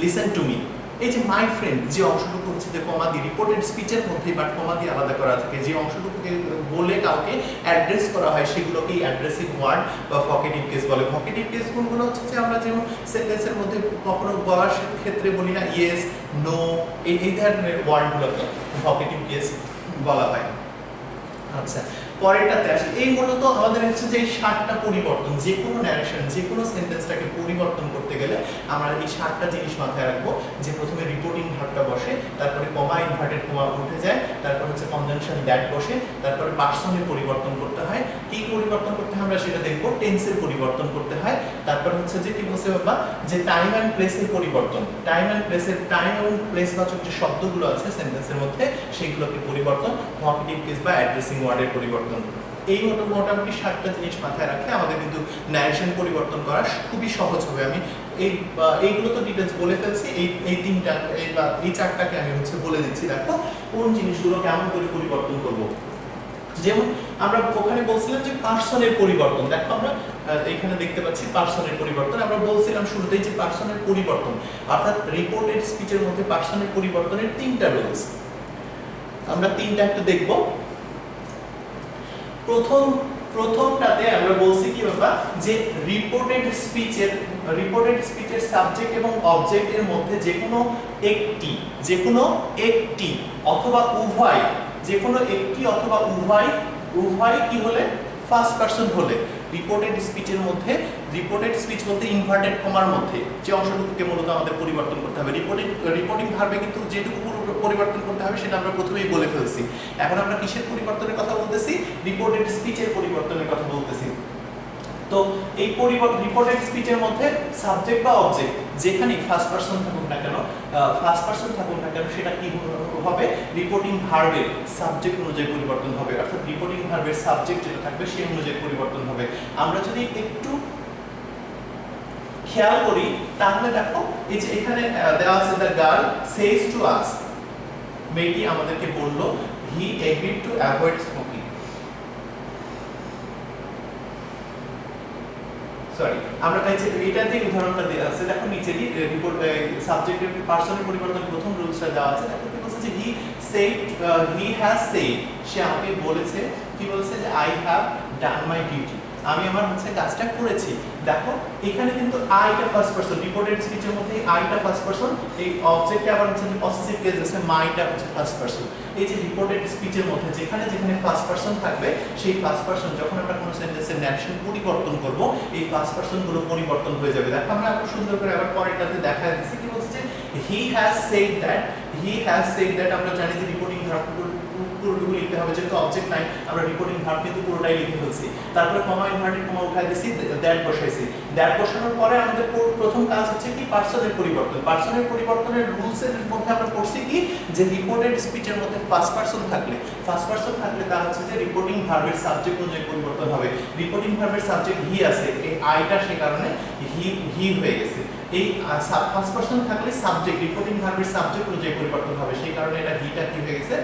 Speaker 1: listen to me. এই যে মাই ফ্রেন্ড যে অংশটুকু হচ্ছে যে কমা দিয়ে রিপোর্টেড স্পিচের মধ্যে বাট কমা দিয়ে আলাদা করা থাকে, যে অংশটুকুকে বলে কাউকে অ্যাড্রেস করা হয় সেগুলোকেই অ্যাড্রেসিং ওয়ার্ড বা ভোকেটিভ কেস বলে। ভোকেটিভ কেস কোনগুলো হচ্ছে যে আমরা যেমন সেন্টেন্সের মধ্যে কখনো বলার ক্ষেত্রে বলি না ইয়েস, নো, এই ধরনের ওয়ার্ডগুলোকে ভোকেটিভ কেস বলা হয়। আচ্ছা, পরেরটাতে আসি। এই মূলত আমাদের হচ্ছে যে 7টা পরিবর্তন, যে কোনো ন্যারেশন, যে কোনো সেন্টেন্সটাকে পরিবর্তন করতে গেলে আমরা এই 7টা জিনিস মাথায় রাখবো। যে প্রথমে রিপোর্টিং ভার্বটা বসে, তারপরে কমা, ইনভার্টেড কমা উঠে যায়, তারপর হচ্ছে কনজাংশন দ্যাট বসে, তারপরে পার্সনের পরিবর্তন করতে হয়। কি পরিবর্তন করতে হয় আমরা সেটা দেখবো। টেন্সের পরিবর্তন করতে হয়। তারপর হচ্ছে যে কি বলছে বাবা, যে টাইম এন্ড প্লেসের পরিবর্তন, টাইম এন্ড প্লেসের, টাইম এবং প্লেস বাচক যে শব্দগুলো আছে সেন্টেন্সের মধ্যে সেগুলোকে পরিবর্তন, ভোকেটিভ কেস বা অ্যাড্রেসিং ওয়ার্ডের পরিবর্তন। এই মোটামুটি 7টা জিনিস মাথায় রাখলে আমাদের কিন্তু ন্যারেশন পরিবর্তন করা খুবই সহজ হবে। আমি এইগুলো তো ডিটেইলস বলে ফেলছি, এই 3টা এই 4টাকে আমি হচ্ছে বলে দিচ্ছি। দেখো কোন জিনিসগুলো কেমন করে পরিবর্তন করব। যেমন আমরা ওখানে বলছিলাম যে পার্সনের পরিবর্তন, দেখো আমরা এখানে দেখতে পাচ্ছি পার্সনের পরিবর্তন। আমরা বলছিলাম শুরুতেই যে পার্সনের পরিবর্তন অর্থাৎ রিপোর্টেড স্পিচের মধ্যে পার্সনের পরিবর্তনের 3টা রুলস, আমরা 3টা একটু দেখব। প্রথমটাতে আমরা বলছি কি বাবা, যে রিপোর্টেড স্পিচের সাবজেক্ট এবং অবজেক্টের মধ্যে যে কোনো একটি অথবা উভয়, যে কোনো একটি অথবা উভয় কি হলে, ফার্স্ট পারসন হলে, রিপোর্টেড স্পিচের মধ্যে, রিপোর্টেড স্পিচ বলতে ইনভার্টেড কমার মধ্যে যে অংশটুকুকে মূলত আমাদের পরিবর্তন করতে হবে। রিপোর্টিং ভার্বে কিন্তু যেটুকু পরিবর্তন করতে হবে সেটা আমরা প্রথমেই বলে ফেলছি। এখন আমরা কিসের পরিবর্তনের কথা বলতেছি, রিপোর্টেড স্পিচের পরিবর্তনের কথা বলতেছি। তো এই রিপোর্টেড স্পিচের মধ্যে সাবজেক্ট বা অবজেক্ট যেখানে ফার্স্ট পারসন থাকুক না কেন সেটা কি হবে, রিপোর্টিং ভার্বের সাবজেক্ট অনুযায়ী পরিবর্তন হবে, অর্থাৎ রিপোর্টিং ভার্বের সাবজেক্ট যেটা থাকবে সেই অনুযায়ী পরিবর্তন হবে। আমরা যদি একটু খেয়াল করি তাহলে দেখো এই যে এখানে দেওয়া আছে the girl says to us, মেয়েটি আমাদেরকে বলল he agreed to avoid smoking. Sorry, আমরা এটাতে উদাহরণটা দেওয়া আছে, দেখো নিচেরই রিপোর্ট সাবজেক্টের পার্সনের পরিবর্তন প্রথম রুলসটা দেওয়া আছে। দেখো কি বলছে যে হি হ্যাজ সেড, সে আমাকে বলেছে, কি বলেছে যে I have done my duty. আমি আমার হচ্ছে কাজটা করেছি। দেখো এখানে কিন্তু আইটা ফার্স্ট পারসন, রিপোর্টেড স্পিচের মধ্যে আইটা ফার্স্ট পারসন, এই অবজেক্টে আবার হচ্ছে যে পসেসিভ কেস আছে, মাইটা হচ্ছে ফার্স্ট পারসন। এই যে রিপোর্টেড স্পিচের মধ্যে যেখানে যেখানে ফার্স্ট পারসন থাকবে, সেই ফার্স্ট পারসন যখন আমরা কোনো সেন্টেন্সের ন্যারেশন পরিবর্তন করব, এই ফার্স্ট পারসন গুলো পরিবর্তন হয়ে যাবে। দেখো আমরা আরো সুন্দর করে আবার পরেরটাতে দেখায় দিছি, কি বলছে যে হি হ্যাজ সেড দ্যাট, আমরা জানি যে রিপোর্টিং ভার্ব পুরোটুকু লিখতে হবে, যেহেতু অবজেক্ট নাই আমরা রিপোর্টিং ভার্ব কিন্তু পুরোটাই লিখে ফেলছি। তারপরে কমা ইনভার্টেড কমা উঠাই দিছি, দ্যাট বসাইছি। দ্যাট বসানোর পরে আমাদের প্রথম কাজ হচ্ছে কি পার্সনের পরিবর্তন। পার্সনের পরিবর্তনের রুলসের মধ্যে আমরা করছি কি যে রিপোর্টেড স্পিচের মধ্যে ফার্স্ট পারসন থাকলে তা হচ্ছে যে রিপোর্টিং ভার্বের সাবজেক্ট অনুযায়ী পরিবর্তন হবে। রিপোর্টিং ভার্বের সাবজেক্ট হি আছে, এই আইটা সে কারণে হি হয়ে গেছে। এই ফার্স্ট পারসন থাকলে সাবজেক্ট রিপোর্টিং ভার্বের সাবজেক্ট অনুযায়ী পরিবর্তন হবে, সেই কারণে এটা হিটা কি হয়ে গেছে,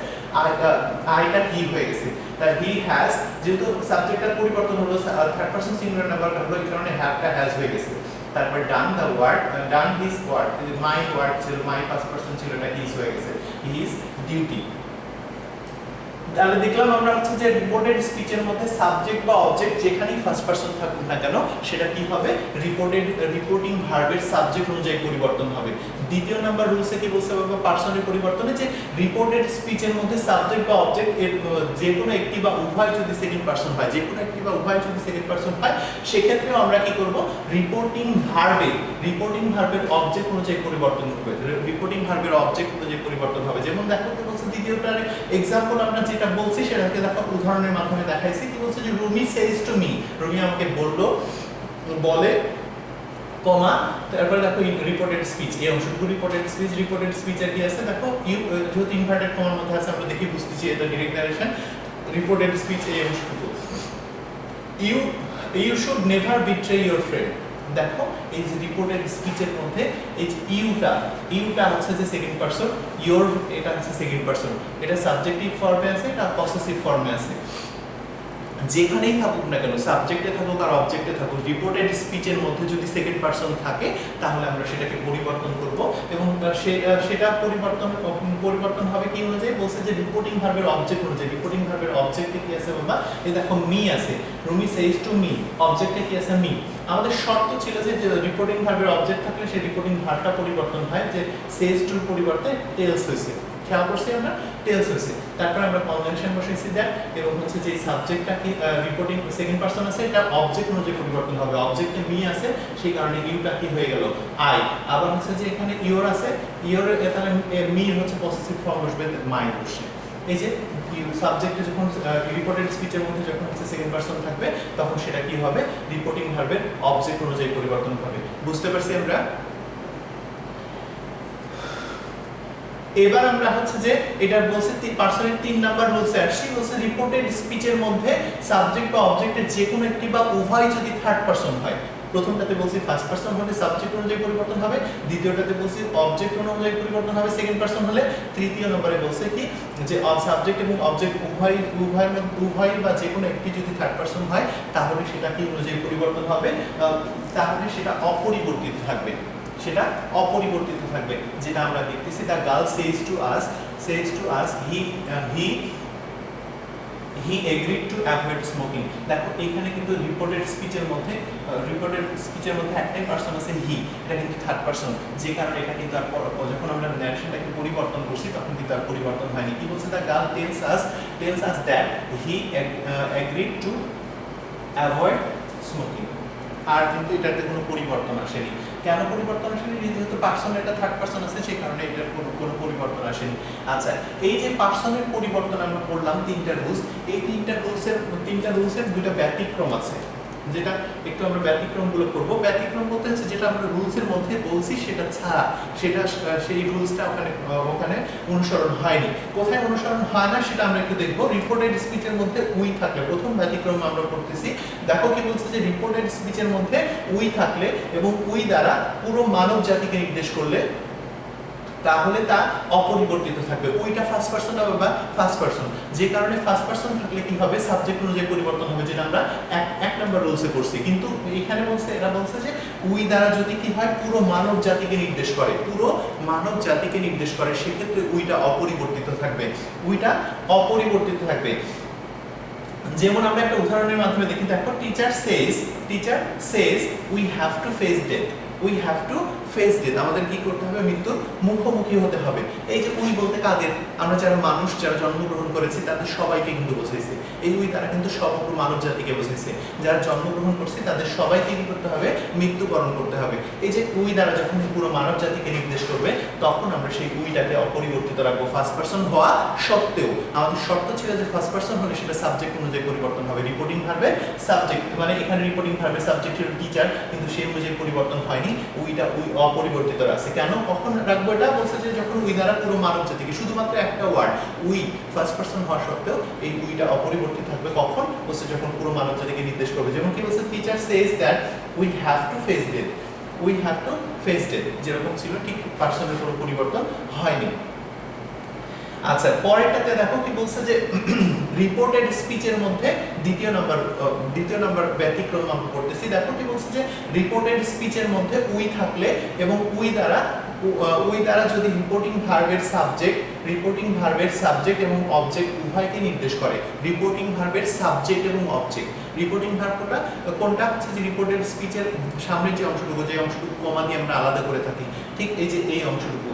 Speaker 1: আইটা হি হয়ে গেছে। তাই হি হ্যাজ, যেহেতু সাবজেক্টটার পরিবর্তন হলো, থার্ড পারসন সিঙ্গুলার নাম্বারটা হলো, এই কারণে হ্যাভটা হ্যাজ হয়ে গেছে। তারপর done the word, done his word, my word ছিল, মাই ফার্স্ট পারসন ছিল, এটা হিজ হয়ে গেছে, হিজ ডিউটি। তাহলে দেখলাম আমরা হচ্ছে যে রিপোর্টেড স্পিচের মধ্যে সাবজেক্ট বা অবজেক্ট যেখানেই ফার্স্ট পারসন থাকুক না কেন, সেটা কি হবে, রিপোর্টিং ভার্বের সাবজেক্ট অনুযায়ী পরিবর্তন হবে। দ্বিতীয় নাম্বার রুলসে কি বলছে বাবা, পার্সনের পরিবর্তনে যে রিপোর্টেড স্পিচের মধ্যে সাবজেক্ট বা অবজেক্ট এর যে কোনো একটি বা উভয় যদি সেকেন্ড পারসন হয়, সেক্ষেত্রে আমরা কি করব, রিপোর্টিং ভার্বের অবজেক্ট অনুযায়ী পরিবর্তন হবে, যেমন দেখো কি বলছে দ্বিতীয়টার এক্সাম্পল আমরা যেটা বলছি সেটাকে দেখো উদাহরণের মাধ্যমে দেখাইছি। কি বলছে যে রুমি সেজ টু মি, রুমি আমাকে বলে কমা, তারপরে দেখো রিপোর্টেড স্পিচ, এই অংশটুকু রিপোর্টেড স্পিচের কি আছে দেখো, ইউ যেহেতু ইনভার্টেড কমার মধ্যে আছে আমরা দেখি বুঝতেছি এটা ডিরেক্ট নারেশন। রিপোর্টেড স্পিচ এই অংশটুকু, you should never betray your friend. দেখো এই যে রিপোর্টেড স্পিচের মধ্যে এই যে ইউটা হচ্ছে যে সেকেন্ড পারসন, ইওর এটা হচ্ছে সেকেন্ড পারসন, এটা সাবজেক্টিভ ফর্মে আছে, এটা পসেসিভ ফর্মে আছে। যেখানেই থাকুক না কেন, সাবজেক্টে থাকুক আর অবজেক্টে থাকুক, রিপোর্টেড স্পিচের মধ্যে যদি সেকেন্ড পারসন থাকে তাহলে আমরা সেটাকে পরিবর্তন করব, এবং সেটা পরিবর্তন হবে কি অনুযায়ী, বলছে যে রিপোর্টিং ভার্বের অবজেক্ট অনুযায়ী। রিপোর্টিং ভার্বের অবজেক্টে কি আছে বাবা, এই দেখো মি আছে, রুমি সেজ টু মি, অবজেক্টে কি আছে, মি। আমাদের শর্ত ছিল যে রিপোর্টিং ভার্বের অবজেক্ট থাকলে সেই রিপোর্টিং ভার্বটা পরিবর্তন হয়, যে সেজ টুর পরিবর্তে টেলস হয়েছে, খেয়াল করছি আমরা, টেলস হয়েছে। তারপর আমরা কনজাংশন বসাইছি দ্যাট, এবং হচ্ছে যে সাবজেক্টটা কি রিপোর্টিং সেকেন্ড পারসন আছে, এটা অবজেক্ট অনুযায়ী পরিবর্তন হবে, অবজেক্টে মি আছে, সেই কারণে ইউটা কি হয়ে গেল, আই। আবার হচ্ছে যে এখানে ইওর আছে, ইওর তাহলে মি হচ্ছে পসেসিভ ফর্ম বসবে, মাই বসে। এই যে সাবজেক্টে যখন রিপোর্টেড স্পিচের মধ্যে যখন হচ্ছে সেকেন্ড পারসন থাকবে, তখন সেটা কি হবে, রিপোর্টিং ভার্বের অবজেক্ট অনুযায়ী পরিবর্তন হবে। বুঝতে পারছি আমরা? এবার আমরা হচ্ছে যে এটা বলছে পারসনের 3 নাম্বার রুলসে আসছি, বলছে রিপোর্টেড স্পিচের মধ্যে সাবজেক্ট বা অবজেক্টের যে কোনো একটি বা উভয় যদি থার্ড পারসন হয়, প্রথমটাতে বলছি ফার্স্ট পারসন হলে সাবজেক্ট অনুযায়ী পরিবর্তন হবে, দ্বিতীয়টাতে বলছি অবজেক্ট অনুযায়ী পরিবর্তন হবে সেকেন্ড পারসন হলে, তৃতীয় নম্বরে বলছে কি যে সাবজেক্ট এবং অবজেক্ট উভয় বা যে কোনো একটি যদি থার্ড পারসন হয় তাহলে সেটা কি অনুযায়ী পরিবর্তন হবে, তাহলে সেটা অপরিবর্তিত থাকবে, যেটা আমরা দেখতেছি। The girl says to us he agreed to avoid smoking. দেখো এখানে কিন্তু রিপোর্টেড স্পিচের মধ্যে একটাই পারসন আছে, হি, এটা কিন্তু থার্ড পারসন, যে কারণে এটা কিন্তু আর যখন আমরা ন্যারেশনটাকে পরিবর্তন করছি তখন কিন্তু আর পরিবর্তন হয়নি। কি বলছে, the girl tells us that he agreed to avoid smoking. আর কিন্তু এটাতে কোনো পরিবর্তন আসেনি। কেন পরিবর্তন আসেনি? যেহেতু পার্সনের একটা থার্ড পারসন আছে, সেই কারণে এটার কোনো পরিবর্তন আসেনি। আচ্ছা, এই যে পার্সনের পরিবর্তন আমরা করলাম তিনটা রুলস, এই তিনটা রুলসের দুটো ব্যতিক্রম আছে, যেটা একটু আমরা ব্যতিক্রমগুলো করব। ব্যতিক্রম বলতে হচ্ছে যেটা আমরা রুলসের মধ্যে বলছি সেটা ছাড়া, সেই রুলসটা ওখানে অনুসরণ হয়নি। কোথায় অনুসরণ হয় না সেটা আমরা একটু দেখবো। রিপোর্টেড স্পিচের মধ্যে উই থাকলে, প্রথম ব্যতিক্রম আমরা করতেছি। দেখো কি বলছে যে রিপোর্টেড স্পিচের মধ্যে উই থাকলে এবং উই দ্বারা পুরো মানব জাতিকে নির্দেশ করলে তাহলে তা অপরিবর্তিত থাকবে। ওইটা ফার্স্ট পারসন হবে বা ফার্স্ট পারসন, যে কারণে ফার্স্ট পারসন থাকলে কি হবে, সাবজেক্ট অনুযায়ী পরিবর্তন হবে, যেটা আমরা এক নাম্বার রুলসে করছি। কিন্তু এখানে এরা বলছে যে উই দ্বারা যদি কি হয়, পুরো মানব জাতিকে নির্দেশ করে, সেক্ষেত্রে উইটা অপরিবর্তিত থাকবে। যেমন আমরা একটা উদাহরণের মাধ্যমে দেখি, দেখো teacher says we have to face death, we have to face death, আমাদের কি করতে হবে, মৃত্যুর মুখোমুখি হতে হবে। এই যে উই বলতে কাদের, আমরা যারা মানুষ যারা জন্মগ্রহণ করেছি তাদের সবাইকে কিন্তু বোঝাইছে, এই উই তারা কিন্তু সমগ্র মানব জাতিকে বোঝাইছে, যারা জন্মগ্রহণ করছে তাদের সবাইকে কি করতে হবে, মৃত্যুবরণ করতে হবে। এই যে উই দ্বারা যখন পুরো মানব জাতিকে নির্দেশ করবে তখন আমরা সেই উইটাকে অপরিবর্তিত রাখবো ফার্স্ট পারসন হওয়া সত্ত্বেও। আমাদের শর্ত ছিল যে ফার্স্ট পারসন হলে সেটা সাবজেক্ট অনুযায়ী পরিবর্তন হবে, রিপোর্টিং ভার্বের সাবজেক্ট, মানে এখানে রিপোর্টিং ভার্বের সাবজেক্ট ছিল টিচার, কিন্তু সেই অনুযায়ী পরিবর্তন হয়নি, উই অপরিবর্তিত আছে। কেন, কখন রাখবো এটা, বলছে যে যখন উই দ্বারা পুরো মানব জাতিকে, শুধুমাত্র একটা ওয়ার্ড উই ফার্স্ট পারসন হওয়া সত্ত্বেও এই উইটা অপরিবর্তিত থাকবে, কখন, বলছে যখন পুরো মানব জাতিকে নির্দেশ করবে। যেমন কি বলছে, teacher says that we have to face death, we have to face death, যেরকম ছিল ঠিক পার্সনের কোনো পরিবর্তন হয়নি। আচ্ছা, পরেরটাতে দেখো কি বলছে যে রিপোর্টেড স্পিচের মধ্যে দ্বিতীয় নাম্বার ব্যতিক্রম আমরা করতেছি। দেখো কি বলছে যে রিপোর্টেড স্পিচের মধ্যে উই থাকলে এবং উই দ্বারা যদি রিপোর্টিং ভার্বের সাবজেক্ট এবং অবজেক্ট উভয়কে নির্দেশ করে, রিপোর্টিং ভার্বের সাবজেক্ট এবং অবজেক্ট, রিপোর্টিং ভার্বটা কোনটা হচ্ছে যে রিপোর্টেড স্পিচের সামনের যে অংশটুকু, যে অংশটুকু কমা দিয়ে আমরা আলাদা করে থাকি, ঠিক এই যে এই অংশটুকু,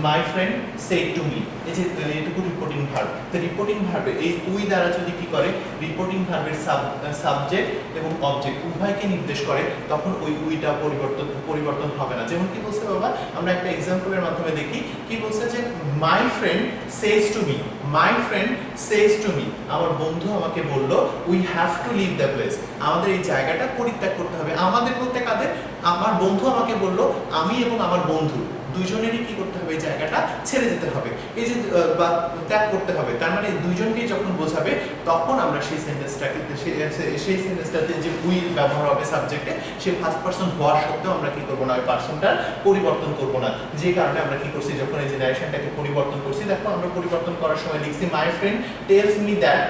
Speaker 1: my friend shed to me, এই যে এইটুকু রিপোর্টিং ভার্ব। তো রিপোর্টিং ভার্বে এই উই দ্বারা যদি কি করে, রিপোর্টিং ভার্বের সাবজেক্ট এবং অবজেক্ট উভয়কে নির্দেশ করে, তখন ওই উইটা পরিবর্তন হবে না। যেমন কি বলছে বাবা, আমরা একটা এক্সাম্পলের মাধ্যমে দেখি, কি বলছে যে my friend says to me, my friend says to me, আমার বন্ধু আমাকে বলল we have to leave the place, আমাদের এই জায়গাটা পরিত্যাগ করতে হবে। আমাদের বলতে কাদের, আমার বন্ধু আমাকে বলল, আমি এবং আমার বন্ধু দুইজনেরই কি করতে হবে, এই জায়গাটা ছেড়ে যেতে হবে, এই যে বা ত্যাগ করতে হবে। তার মানে দুইজনকেই যখন বোঝাবে তখন আমরা সেই সেন্টেন্সটাতে যে উই ব্যবহার হবে সাবজেক্টে, সে ফার্স্ট পারসন হওয়ার সত্ত্বেও আমরা কি করবো না, ওই পারসনটার পরিবর্তন করবো না। যে কারণে আমরা কি করছি, যখন এই যে ন্যারেশনটাকে পরিবর্তন করছি, দেখো আমরা পরিবর্তন করার সময় লিখছি my friend tells me that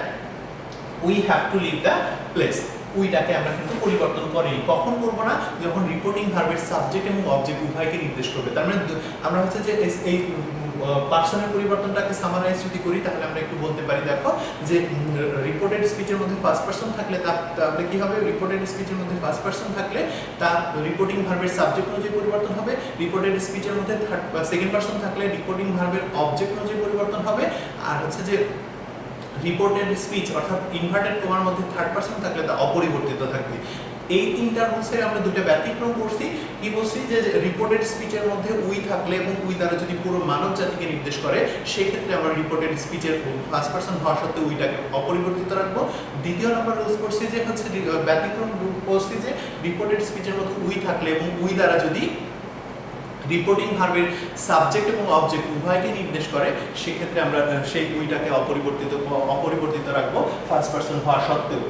Speaker 1: we have to leave the place, উইটাকে আমরা কিন্তু পরিবর্তন করিনি। কখন করব না, যখন রিপোর্টিং ভার্বের সাবজেক্ট এবং অবজেক্ট উভয়কে নির্দেশ করবে। তার মানে আমরা হচ্ছে যে এই পার্সনের পরিবর্তনটাকে সামারাইজ যদি করি, তাহলে আমরা একটু বলতে পারি, দেখো যে রিপোর্টেড স্পিচের মধ্যে ফার্স্ট পারসন থাকলে তাহলে কি হবে, রিপোর্টেড স্পিচের মধ্যে ফার্স্ট পারসন থাকলে তার রিপোর্টিং ভার্বের সাবজেক্ট অনুযায়ী পরিবর্তন হবে, রিপোর্টেড স্পিচের মধ্যে সেকেন্ড পারসন থাকলে রিপোর্টিং ভার্বের অবজেক্ট অনুযায়ী পরিবর্তন হবে, আর হচ্ছে যে রিপোর্টেড স্পিচ অর্থাৎ ইনভার্টেড কমার মধ্যে থার্ড পারসন থাকলে তা অপরিবর্তিত থাকবে। এই তিনটা রুলসের আমরা দুটো ব্যতিক্রম করছি। কি বলছি, যে রিপোর্টেড স্পিচের মধ্যে উই থাকলে এবং উই দ্বারা যদি পুরো মানব জাতিকে নির্দেশ করে, সেই ক্ষেত্রে আমরা রিপোর্টেড স্পিচের ফার্স্ট পারসন হওয়া সত্ত্বেও উইটাকে অপরিবর্তিত রাখবো। দ্বিতীয় নাম্বার রুলস করছি যে হচ্ছে ব্যতিক্রম করছি যে রিপোর্টেড স্পিচের মধ্যে উই থাকলে এবং উই দ্বারা যদি রিপোর্টিং ভার্বের সাবজেক্ট এবং অবজেক্ট উভয়কে নির্দেশ করে, সেক্ষেত্রে আমরা সেই উইটাকে অপরিবর্তিত রাখবো ফার্স্ট পারসন হওয়া সত্ত্বেও।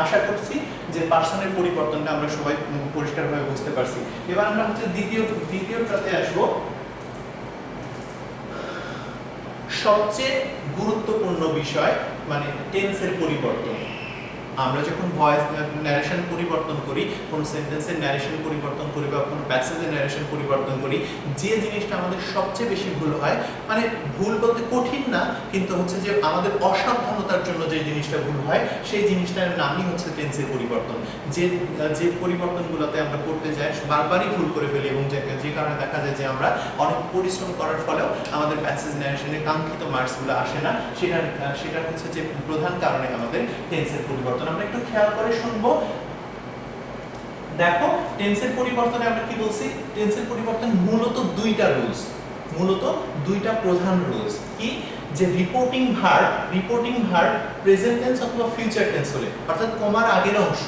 Speaker 1: আশা করছি যে পার্সনের পরিবর্তনটা আমরা সবাই পরিষ্কারভাবে বুঝতে পারছি। এবার আমরা হচ্ছে দ্বিতীয়টাতে আসবো, সবচেয়ে গুরুত্বপূর্ণ বিষয় মানে টেন্সের পরিবর্তন। আমরা যখন ভয়েস ন্যারেশন পরিবর্তন করি, কোনো সেন্টেন্সের ন্যারেশন পরিবর্তন করি বা কোনো প্যাসেজের ন্যারেশন পরিবর্তন করি, যে জিনিসটা আমাদের সবচেয়ে বেশি ভুল হয়, মানে ভুল বলতে কঠিন না, কিন্তু হচ্ছে যে আমাদের অসাবধানতার জন্য যে জিনিসটা ভুল হয়, সেই জিনিসটার নামই হচ্ছে টেন্সের পরিবর্তন। যে পরিবর্তনগুলোতে আমরা করতে যাই বারবারই ভুল করে ফেলি, এবং যে কারণে দেখা যায় যে আমরা অনেক পরিশ্রম করার ফলেও আমাদের প্যাসেজ ন্যারেশনের কাঙ্ক্ষিত মার্কসগুলো আসে না। সেটা হচ্ছে যে প্রধান কারণে আমাদের টেন্সের পরিবর্তন। আমরা একটু খেয়াল করে শুনবো। দেখো, টেন্সের পরিবর্তনে আমরা কি বলছি, টেন্সের পরিবর্তন মূলত দুইটা প্রধান রুলস। কি, যে রিপোর্টিং ভার্ব প্রেজেন্ট টেন্স অথবা ফিউচার টেন্স হলে, অর্থাৎ কমার আগের অংশ,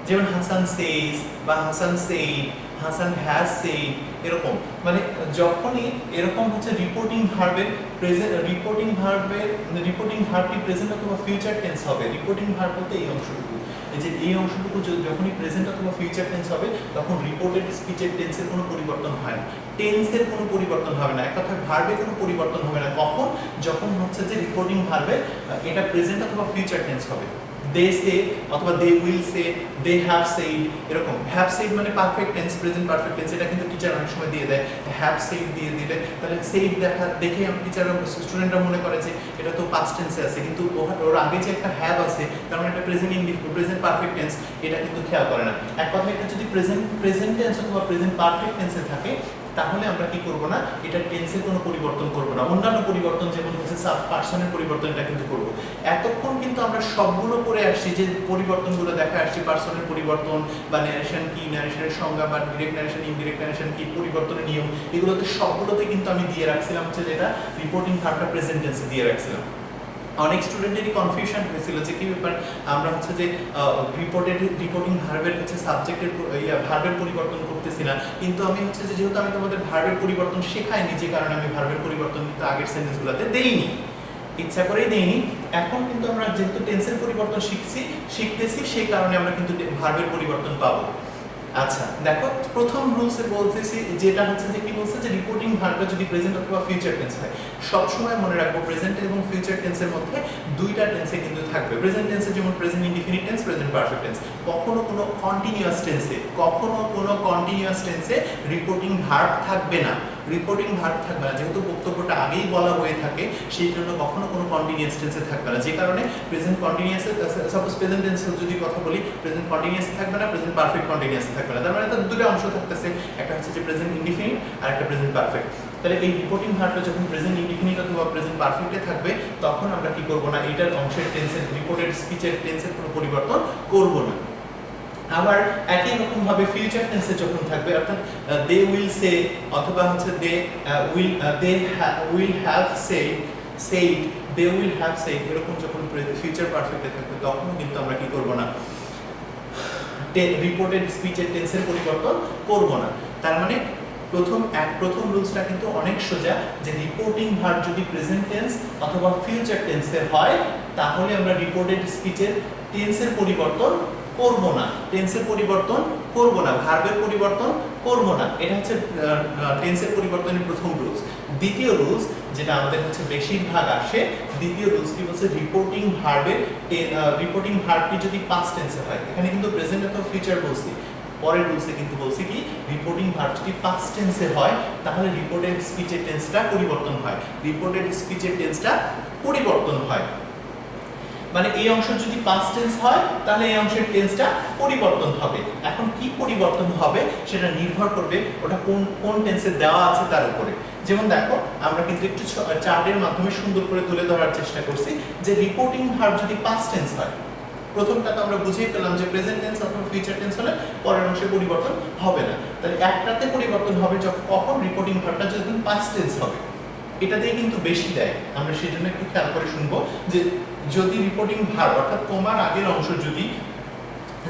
Speaker 1: যেমন হাসান সেজ বা Hasan said, Hasan has said, এরকম মানে যখনই এরকম হচ্ছে রিপোর্টিং ভার্বটি প্রেজেন্ট অথবা ফিউচার টেন্স হবে। রিপোর্টিং ভার্ব বলতে এই অংশটুকু, এই অংশটুকু যখনই প্রেজেন্ট অথবা ফিউচার টেন্স হবে, তখন রিপোর্টেড স্পিচের টেন্সের কোনো পরিবর্তন হয় না, টেন্সের কোনো পরিবর্তন হবে না, এক কথায় ভার্বে কোনো পরিবর্তন হবে না। কখন, যখন হচ্ছে যে রিপোর্টিং ভার্বে এটা প্রেজেন্ট অথবা ফিউচার টেন্স হবে। দে সে অথবা they will say, they have said, এরকম। হ্যাভ সেড মানে perfect tense, present perfect tense, এটা কিন্তু টিচার অনেক সময় দিয়ে দেয়। হ্যাভ সেড দিয়ে দিলে তাহলে সেড দেখে টিচাররা স্টুডেন্টরা মনে করে যে এটা তো পাস্ট টেন্সে আছে, কিন্তু ওর আগে যে একটা হ্যাভ আছে তার মানে এটা প্রেজেন্ট পারফেক্ট টেন্স, এটা কিন্তু খেয়াল করে না। এক কথায় এটা যদি প্রেজেন্ট টেন্স অথবা প্রেজেন্ট পারফেক্ট টেন্সে থাকে তাহলে আমরা কি করব না, এটা টেন্সের কোনো পরিবর্তন করব না, অন্যান্য পরিবর্তন যেমন হচ্ছে সাব পার্সনের পরিবর্তন এটা কিন্তু করব। এতক্ষণ কিন্তু আমরা সবগুলো পড়ে আসছি, যে পরিবর্তনগুলো দেখা আসছি, পার্সনের পরিবর্তন বা ন্যারেশন কি, ন্যারেশনের সংজ্ঞা বা ডিরেক্ট ন্যারেশন ইনডিরেক্ট ন্যারেশন কি, পরিবর্তনের নিয়ম, এগুলোতে সবগুলোতে কিন্তু আমি দিয়ে রাখছিলাম হচ্ছে যেটা রিপোর্টিং ভার্বটা প্রেজেন্ট টেন্সে দিয়ে রাখছিলাম। অনেক স্টুডেন্টেরই কনফিউশন হয়েছিল যে কি ব্যাপার, আমরা হচ্ছে যে রিপোর্টিং ভার্বের হচ্ছে সাবজেক্টের ভার্বের পরিবর্তন করতেছি না, কিন্তু আমি হচ্ছে যে যেহেতু আমি তোমাদের ভার্বের পরিবর্তন শেখাইনি, যে কারণে আমি ভার্বের পরিবর্তন কিন্তু আগের সেন্টেন্সগুলোতে দেইনি, ইচ্ছা করেই দেইনি। এখন কিন্তু আমরা যেহেতু টেন্সের পরিবর্তন শিখতেছি, সেই কারণে আমরা কিন্তু ভার্বের পরিবর্তন পাবো। আচ্ছা দেখো, প্রথম রুলসে বলতেছি যেটা হচ্ছে যে কি বলছে, যে রিপোর্টিং ভার্বটা যদি প্রেজেন্ট অথবা ফিউচার টেন্স হয়, সব সময় মনে রাখবো প্রেজেন্ট এবং ফিউচার টেন্সের মধ্যে দুইটা টেন্সে কিন্তু থাকবে। প্রেজেন্ট টেন্সে যেমন present indefinite tense, present perfect tense, কখনো কোনো কন্টিনিউয়াস টেন্সে রিপোর্টিং ভার্ব থাকবে না, রিপোর্টিং ভার্ব থাকবে না, যেহেতু বক্তব্যটা আগেই বলা হয়ে থাকে, সেই জন্য কখনো কোনো কন্টিনিউয়াস টেন্সে থাকবে না। যে কারণে প্রেজেন্ট কন্টিনিউয়াসে, সাপোজ প্রেজেন্ট টেন্সে যদি কথা বলি, প্রেজেন্ট কন্টিনিউয়াসে থাকবে না, প্রেজেন্ট পারফেক্ট কন্টিনিউয়াসে থাকবে না। তার মানে তার দুটো অংশ থাকতেছে, একটা হচ্ছে যে প্রেজেন্ট ইনডিফিনিট আর একটা প্রেজেন্ট পারফেক্ট। তাহলে এই রিপোর্টিং ভার্বটা যখন প্রেজেন্ট ইনডিফিনিট অথবা প্রেজেন্ট পারফেক্টে থাকবে, তখন আমরা কি করব না, এটার অংশের টেন্সের, রিপোর্টেড স্পিচের টেন্সের কোনো পরিবর্তন করব না। আবার একই রকম ভাবে ফিউচার টেন্সে যখন থাকবে, অর্থাৎ দে উইল সে অথবা হচ্ছে they will have said, they will have said, এরকম যখন ফিউচার পারফেক্টে থাকবে, তখন কিন্তু আমরা কি করব না, রিপোর্টেড স্পিচের টেন্সের পরিবর্তন করব না। তার মানে প্রথম রুলসটা কিন্তু অনেক সোজা, যে রিপোর্টিং ভার্ব যদি প্রেজেন্ট টেন্স অথবা ফিউচার টেন্সে হয়, তাহলে আমরা রিপোর্টেড স্পিচের টেন্সের পরিবর্তন করব না, ভার্বের পরিবর্তন করব না। এটা হচ্ছে টেন্সের পরিবর্তনের প্রথম রুলস। দ্বিতীয় রুলস যেটা আমাদের হচ্ছে বেশিরভাগ আসে, দ্বিতীয় রুলস কি বলছে, রিপোর্টিং ভার্বটি যদি পাস্ট টেন্সে হয়, এখানে কিন্তু প্রেজেন্ট অথবা ফিউচার বলছি, পরের রুলসে কিন্তু বলছি কি, রিপোর্টিং ভার্ব যদি পাস্ট টেন্সে হয়, তাহলে রিপোর্টেড স্পিচের টেন্সটা পরিবর্তন হয়, মানে এই অংশ যদি পাস্ট টেন্স হয়, তাহলে এই অংশের টেন্সটা পরিবর্তন হবে। এখন কি পরিবর্তন হবে সেটা নির্ভর করবে ওটা কোন টেন্সে দেওয়া আছে তার উপরে। যেমন দেখো, আমরা কিন্তু একটু চার্টের মাধ্যমে সুন্দর করে তুলে ধরার চেষ্টা করছি, যে রিপোর্টিং ভার্ব যদি পাস্ট টেন্স হয়, প্রথমটা তো আমরা বুঝিয়ে ফেললাম যে প্রেজেন্ট টেন্স অথবা ফিউচার টেন্স হলে পরের অংশে পরিবর্তন হবে না। তাহলে একটাতে পরিবর্তন হবে কখন, রিপোর্টিং ভার্বটা যখন পাস্ট টেন্স হবে। এটাতেই কিন্তু বেশি দেয়, আমরা সেই জন্য একটু খেয়াল করে শুনবো, যে যদি রিপোর্টিং ভার্ব অর্থাৎ কমার আগের অংশ যদি,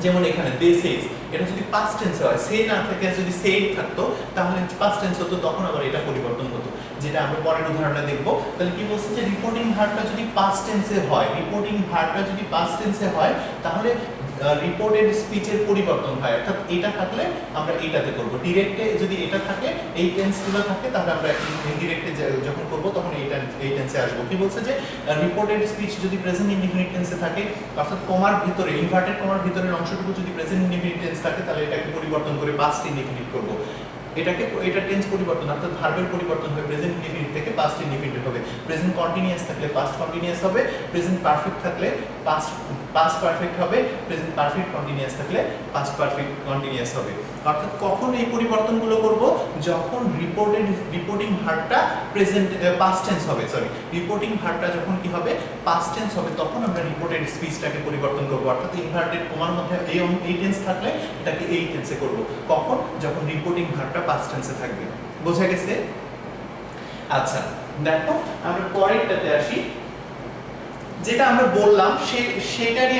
Speaker 1: যেমন এখানে দে সেজ, এটা যদি পাস্ট টেন্সে হয়, সে না থেকে যদি সেড থাকতো, তাহলে পাস্ট টেন্স হতো, তখন আবার এটা পরিবর্তন হতো, যেটা আমরা পরের উদাহরণে দেখবো। তাহলে কি বলছে, যে রিপোর্টিং ভার্বটা যদি পাস্ট টেন্সে হয়, তাহলে রিপোর্টেড স্পিচের পরিবর্তন হয়, অর্থাৎ এটা থাকলে আমরা এটাতে করব, ডিরেক্টে যদি এটা থাকে, এই টেন্সগুলো থাকে, তাহলে আমরা ইনডিরেক্টে যখন করব তখন এই টেন্সে আসবো। কি বলছে, যে রিপোর্টেড স্পিচ যদি প্রেজেন্ট ইনডিফিনিট টেন্সে থাকে, অর্থাৎ কমার ভিতরে, ইনভার্টেড কমার ভিতরের অংশটুকু যদি প্রেজেন্ট ইনডিফিনিট টেন্স থাকে, তাহলে এটাকে পরিবর্তন করে পাস্ট ইনডিফিনিট করব। এটা টেন্স পরিবর্তন, অর্থাৎ ভার্বের পরিবর্তন হবে, প্রেজেন্ট ইনডিফিনিট থেকে পাস্ট ইনডিফিনিট হবে, প্রেজেন্ট কন্টিনিউয়াস থাকলে পাস্ট কন্টিনিউয়াস হবে, প্রেজেন্ট পারফেক্ট থাকলে পাস্ট পারফেক্ট হবে, প্রেজেন্ট পারফেক্ট কন্টিনিউয়াস থাকলে পাস্ট পারফেক্ট কন্টিনিউয়াস হবে। অর্থাৎ কখন এই পরিবর্তনগুলো করব, যখন রিপোর্টিং ভার্বটা পাস্ট টেন্স হবে, রিপোর্টিং ভার্বটা যখন কি হবে, পাস্ট টেন্স হবে, তখন আমরা রিপোর্টেড স্পিচটাকে পরিবর্তন করব, অর্থাৎ ইনভার্টেড কমার মধ্যে এই টেন্স থাকলে এটাকে এই টেন্সে করব। কখন, যখন রিপোর্টিং ভার্বটা পাস্ট টেন্সে থাকবে। বোঝা গেছে? আচ্ছা দেখো, আমরা পরেরটাতে আসি। যেটা আমরা বললাম সেটারই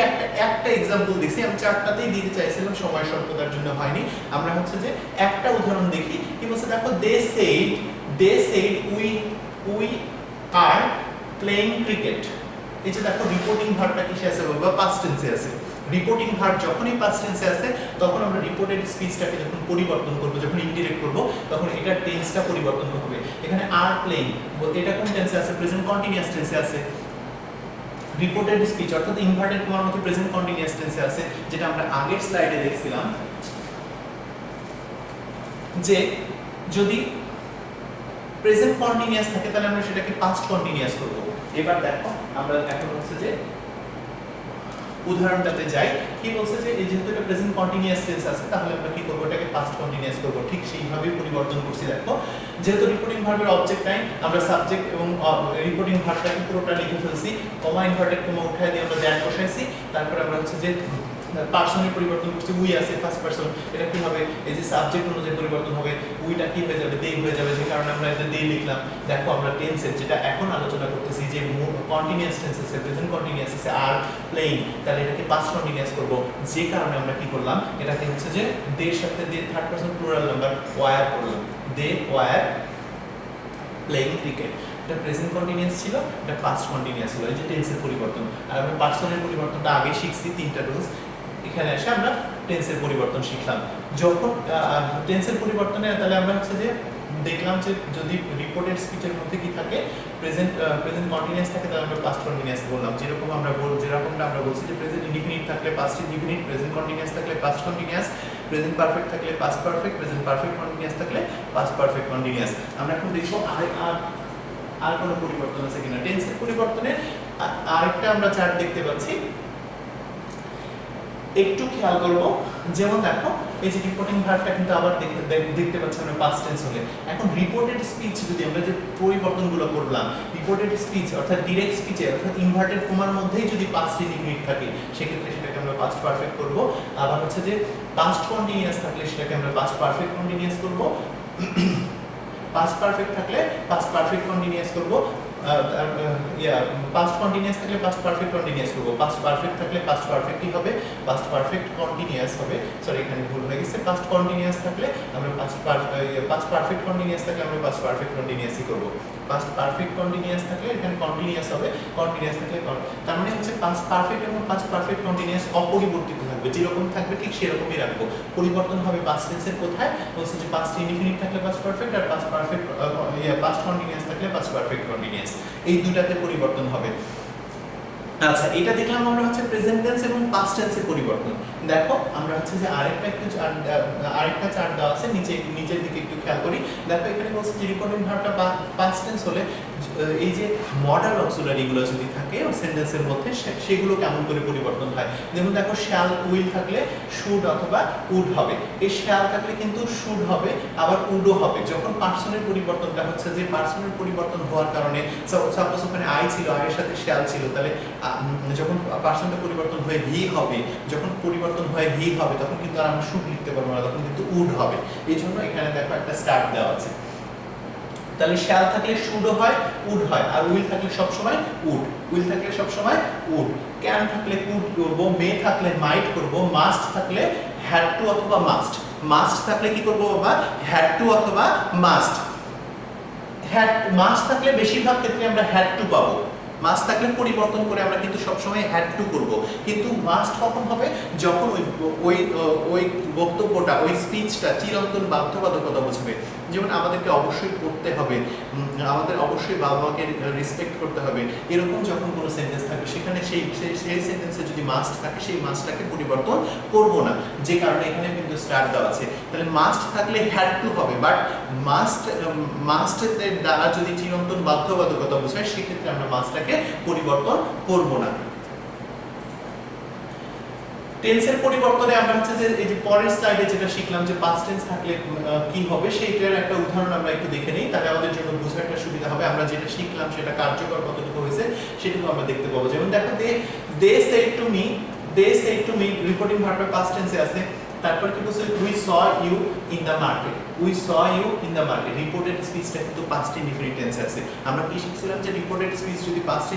Speaker 1: একটা এক্সাম্পল দিছি, আমি চারটাতেই দিতে চাইছিলাম, সময় স্বল্পতার জন্য হয়নি। আমরা হচ্ছে যে একটা উদাহরণ দেখি। কি বলছে দেখো, they said we are playing cricket. এই যে দেখো, রিপোর্টিং ভার্বটা কিসে আছে বা পাস্ট টেন্সে আছে। রিপোর্টিং ভার্ব যখনই পাস্ট টেন্সে আছে, তখন আমরা রিপোর্টেড স্পিচটাকে যখন পরিবর্তন করব, যখন ইনডিরেক্ট করব, তখন এটার টেন্সটা পরিবর্তন হবে। এখানে আর প্লেইং, এটা কোন টেন্সে আছে, প্রেজেন্ট কন্টিনিউয়াস টেন্সে আছে। রিপোর্টেড স্পিচ অর্থাৎ ইনভার্টেড কমার মধ্যে প্রেজেন্ট কন্টিনিউয়াস টেন্সে আছে, যেটা আমরা আগের স্লাইডে দেখছিলাম যে যদি প্রেজেন্ট কন্টিনিউয়াস থাকে তাহলে আমরা সেটাকে পাস্ট কন্টিনিউয়াস করব। এবার দেখো আমরা এখন হচ্ছে যে উদাহরণটাতে যাই। কি বলছে যে এই যেহেতু এটা প্রেজেন্ট কন্টিনিউয়াস টেন্স আছে তাহলে আমরা কি করব, এটাকে পাস্ট কন্টিনিউয়াস করব। ঠিক সেইভাবেই পরিবর্তন করছি। দেখো যেহেতু রিপোর্টিং ভার্বের অবজেক্ট নাই, আমরা সাবজেক্ট এবং রিপোর্টিং ভার্বটাকে পুরোটা লিখে ফেলছি, কমা ইনভার্টেড কমা উঠায় দিয়ে আমরা দ্যাট বসাইছি। তারপরে আমরা হচ্ছে যে পার্সনের পরিবর্তন করছি, উই আছে ফার্স্ট পারসন, এটা কি হবে, এই যে সাবজেক্ট অনুযায়ী পরিবর্তন হবে, উইটা কি হয়ে যাবে, দে হয়ে যাবে, যে কারণে আমরা এটা দে লিখলাম। দেখো আমরা টেন্সের যেটা এখন আলোচনা করতেছি যে কন্টিনিউয়াস টেন্স আছে, প্রেজেন্ট কন্টিনিউয়াস আছে, আর প্লেইং, তাহলে এটাকে পাস্ট কন্টিনিউয়াস করব। যে কারণে আমরা কি করলাম, এটাকে হচ্ছে যে দে সাথে they third person plural number were করলাম, দে ওয়ার প্লেইং ক্রিকেট। এটা প্রেজেন্ট কন্টিনিউয়াস ছিল, এটা পাস্ট কন্টিনিউয়াস ছিল, এই যে টেন্সের পরিবর্তন। আর আমরা পার্সনের পরিবর্তনটা আগে শিখছি, তিনটা রুলস। এখানে এসে আমরা টেন্সের পরিবর্তন শিখলাম। যখন টেন্সের পরিবর্তনে তাহলে আমরা হচ্ছে যে দেখলাম যে যদি রিপোর্টেড স্পিচের মধ্যে কি থাকে, প্রেজেন্ট কন্টিনিউয়াস থাকে তাহলে আমরা পাস্ট কন্টিনিউয়াস বললাম। যেরকমটা আমরা বলছি যে প্রেজেন্ট ইনডিফিনিট থাকলে পাস্ট ইনডিফিনিট, প্রেজেন্ট কন্টিনিউয়াস থাকলে পাস্ট কন্টিনিউয়াস, প্রেজেন্ট পারফেক্ট থাকলে past perfect, present perfect continuous থাকলে পাস্ট পারফেক্ট কন্টিনিউয়াস। আমরা এখন দেখব আর কোনো পরিবর্তন আছে কিনা। টেন্সের পরিবর্তনে আরেকটা আমরা চার্ট দেখতে পাচ্ছি, একটু খেয়াল করব। যেমন দেখো এই যে রিপোর্টিং ভার্বটা কিন্তু আবার দেখতে পাচ্ছি আমরা পাস্ট টেন্স হলে। এখন রিপোর্টেড স্পিচ যদি আমরা যে পরিবর্তনগুলো করলাম, রিপোর্টেড স্পিচ অর্থাৎ ডিরেক্ট স্পিচে অর্থাৎ ইনভার্টেড কমার মধ্যেই যদি পাস্ট ইনডিফিনিট থাকে সেক্ষেত্রে সেটাকে আমরা পাস্ট পারফেক্ট করব। আবার হচ্ছে যে পাস্ট কন্টিনিউয়াস থাকলে সেটাকে আমরা পাস্ট পারফেক্ট কন্টিনিউয়াস করব। পাস্ট পারফেক্ট থাকলে পাস্ট পারফেক্ট কন্টিনিউয়াস করব। পাস্ট কন্টিনিউয়াস থাকলে পাস্ট পারফেক্ট কন্টিনিউয়াস করব। পাস্ট পারফেক্ট থাকলে পাস্ট পারফেক্টই হবে, পাস্ট পারফেক্ট কন্টিনিউয়াস হবে। সরি এখানে ভুল হয়ে গেছে। পাস্ট কন্টিনিউয়াস থাকলে আমরা পাস্ট পারফেক্ট কন্টিনিউয়াস থাকলে আমরা পাস্ট পারফেক্ট কন্টিনিউয়াসই করব। পাস্ট পারফেক্ট কন্টিনিউয়াস থাকলে এখানে কন্টিনিউয়াস হবে, কন্টিনিউয়াস থাকলে তার মানে হচ্ছে পাস্ট পারফেক্ট এবং পাস্ট পারফেক্ট কন্টিনিউয়াস অপরিবর্তিত থাকবে, যেরকম থাকবে ঠিক সেরকমই রাখবো। পরিবর্তন হবে পাস্ট টেন্সের কোথায়, বলছে যে পাস্ট ইনডিফিনিট থাকলে পাস্ট পারফেক্ট, আর পাস্ট পারফেক্ট পাস্ট কন্টিনিউয়াস থাকলে পাস্ট পারফেক্ট কন্টিনিউয়াস, এই দুটাতে পরিবর্তন হবে। আচ্ছা এটা দেখলাম আমরা হচ্ছে প্রেজেন্ট টেন্স এবং পাস্ট টেন্সের পরিবর্তন। দেখো আমরা হচ্ছে যে আরেকটা চার্ট দেওয়া আছে, নিচের দিকে একটু খেয়াল করি। দেখো এখানে বলছে যে রিপোর্টিং ভার্বটা পাস্ট টেন্স হলে এই যে মডাল অক্সিলারি গুলো যদি থাকে সেন্টেন্সের মধ্যে সেগুলো কেমন করে পরিবর্তন হয়। যেমন দেখো শ্যাল উইল থাকলে শুড অথবা উড হবে, এই শ্যাল থাকলে কিন্তু শুড হবে আবার উডও হবে। যখন পার্সনের পরিবর্তনটা হচ্ছে যে পার্সনের পরিবর্তন হওয়ার কারণে সাপোজ ওখানে আই ছিল, আয়ের সাথে শ্যাল ছিল, তাহলে যখন পার্সনটা পরিবর্তন হয়ে হি হবে, যখন পরিবর্তন হয়ে হি হবে তখন কিন্তু আর আমরা শুড লিখতে পারবো না, তখন কিন্তু উড হবে। এই জন্য এখানে দেখো একটা স্টার্ট দেওয়া আছে। তাহলে শ্যাল থাকলে শুডও হয়, উড হয়, আর উইল থাকলে সবসময় উড, উইল থাকলে সবসময় উড। ক্যান থাকলে কুড করব, মে থাকলে মাইট করব, মাস্ট থাকলে হ্যাড টু অথবা মাস্ট, মাস্ট থাকলে কি করব বাবা, হ্যাড টু অথবা মাস্ট। মাস্ট থাকলে বেশিরভাগ ক্ষেত্রে আমরা হ্যাড টু পাবো, মাস্ট থাকলে পরিবর্তন করে আমরা কিন্তু সবসময় হ্যাড টু করব। কিন্তু মাস্ট কখন হবে, যখন ওই বক্তব্যটা ওই স্পিচটা চিরন্তন বাধ্যবাধকতা বুঝবে। যেমন আমাদেরকে অবশ্যই পড়তে হবে, আমাদের অবশ্যই বাবা মাকে রেসপেক্ট করতে হবে, এরকম যখন কোনো সেন্টেন্স থাকবে সেখানে সেই সেন্টেন্সে যদি মাস্ট থাকে সেই মাস্টটাকে পরিবর্তন করব না, যে কারণে এখানে কিন্তু স্টার্ট দেওয়া আছে। তাহলে মাস্ট থাকলে হ্যাড টু হবে, বাট মাস্টের দ্বারা যদি চিরন্তন বাধ্যবাধকতা বোঝায় সেক্ষেত্রে আমরা মাস্টটাকে পরিবর্তন করব না। টেন্সের পরিবর্তনে আমরা হচ্ছে যে এই যে পরের স্লাইডে যেটা শিখলাম যে পাস্ট টেন্স থাকলে কি হবে সেইটার একটা উদাহরণ আমরা একটু দেখে নিই, তাহলে আমাদের জন্য বোঝার একটা সুবিধা হবে। আমরা যেটা শিখলাম সেটা কার্যকর কতটুকু হয়েছে সেটুকু আমরা দেখতে পাবো। যেমন দেখো they said to me reporting ভার্বটা পাস্ট টেন্সে আছে। তারপর কি বলছে, we saw you in the market, we saw you in the market. Reported স্পিচটা কিন্তু পাস্ট ইনডিফিনিট টেন্সে আছে। আমরা কি শিখছিলাম যে রিপোর্টেড স্পিচ যদি পাস্ট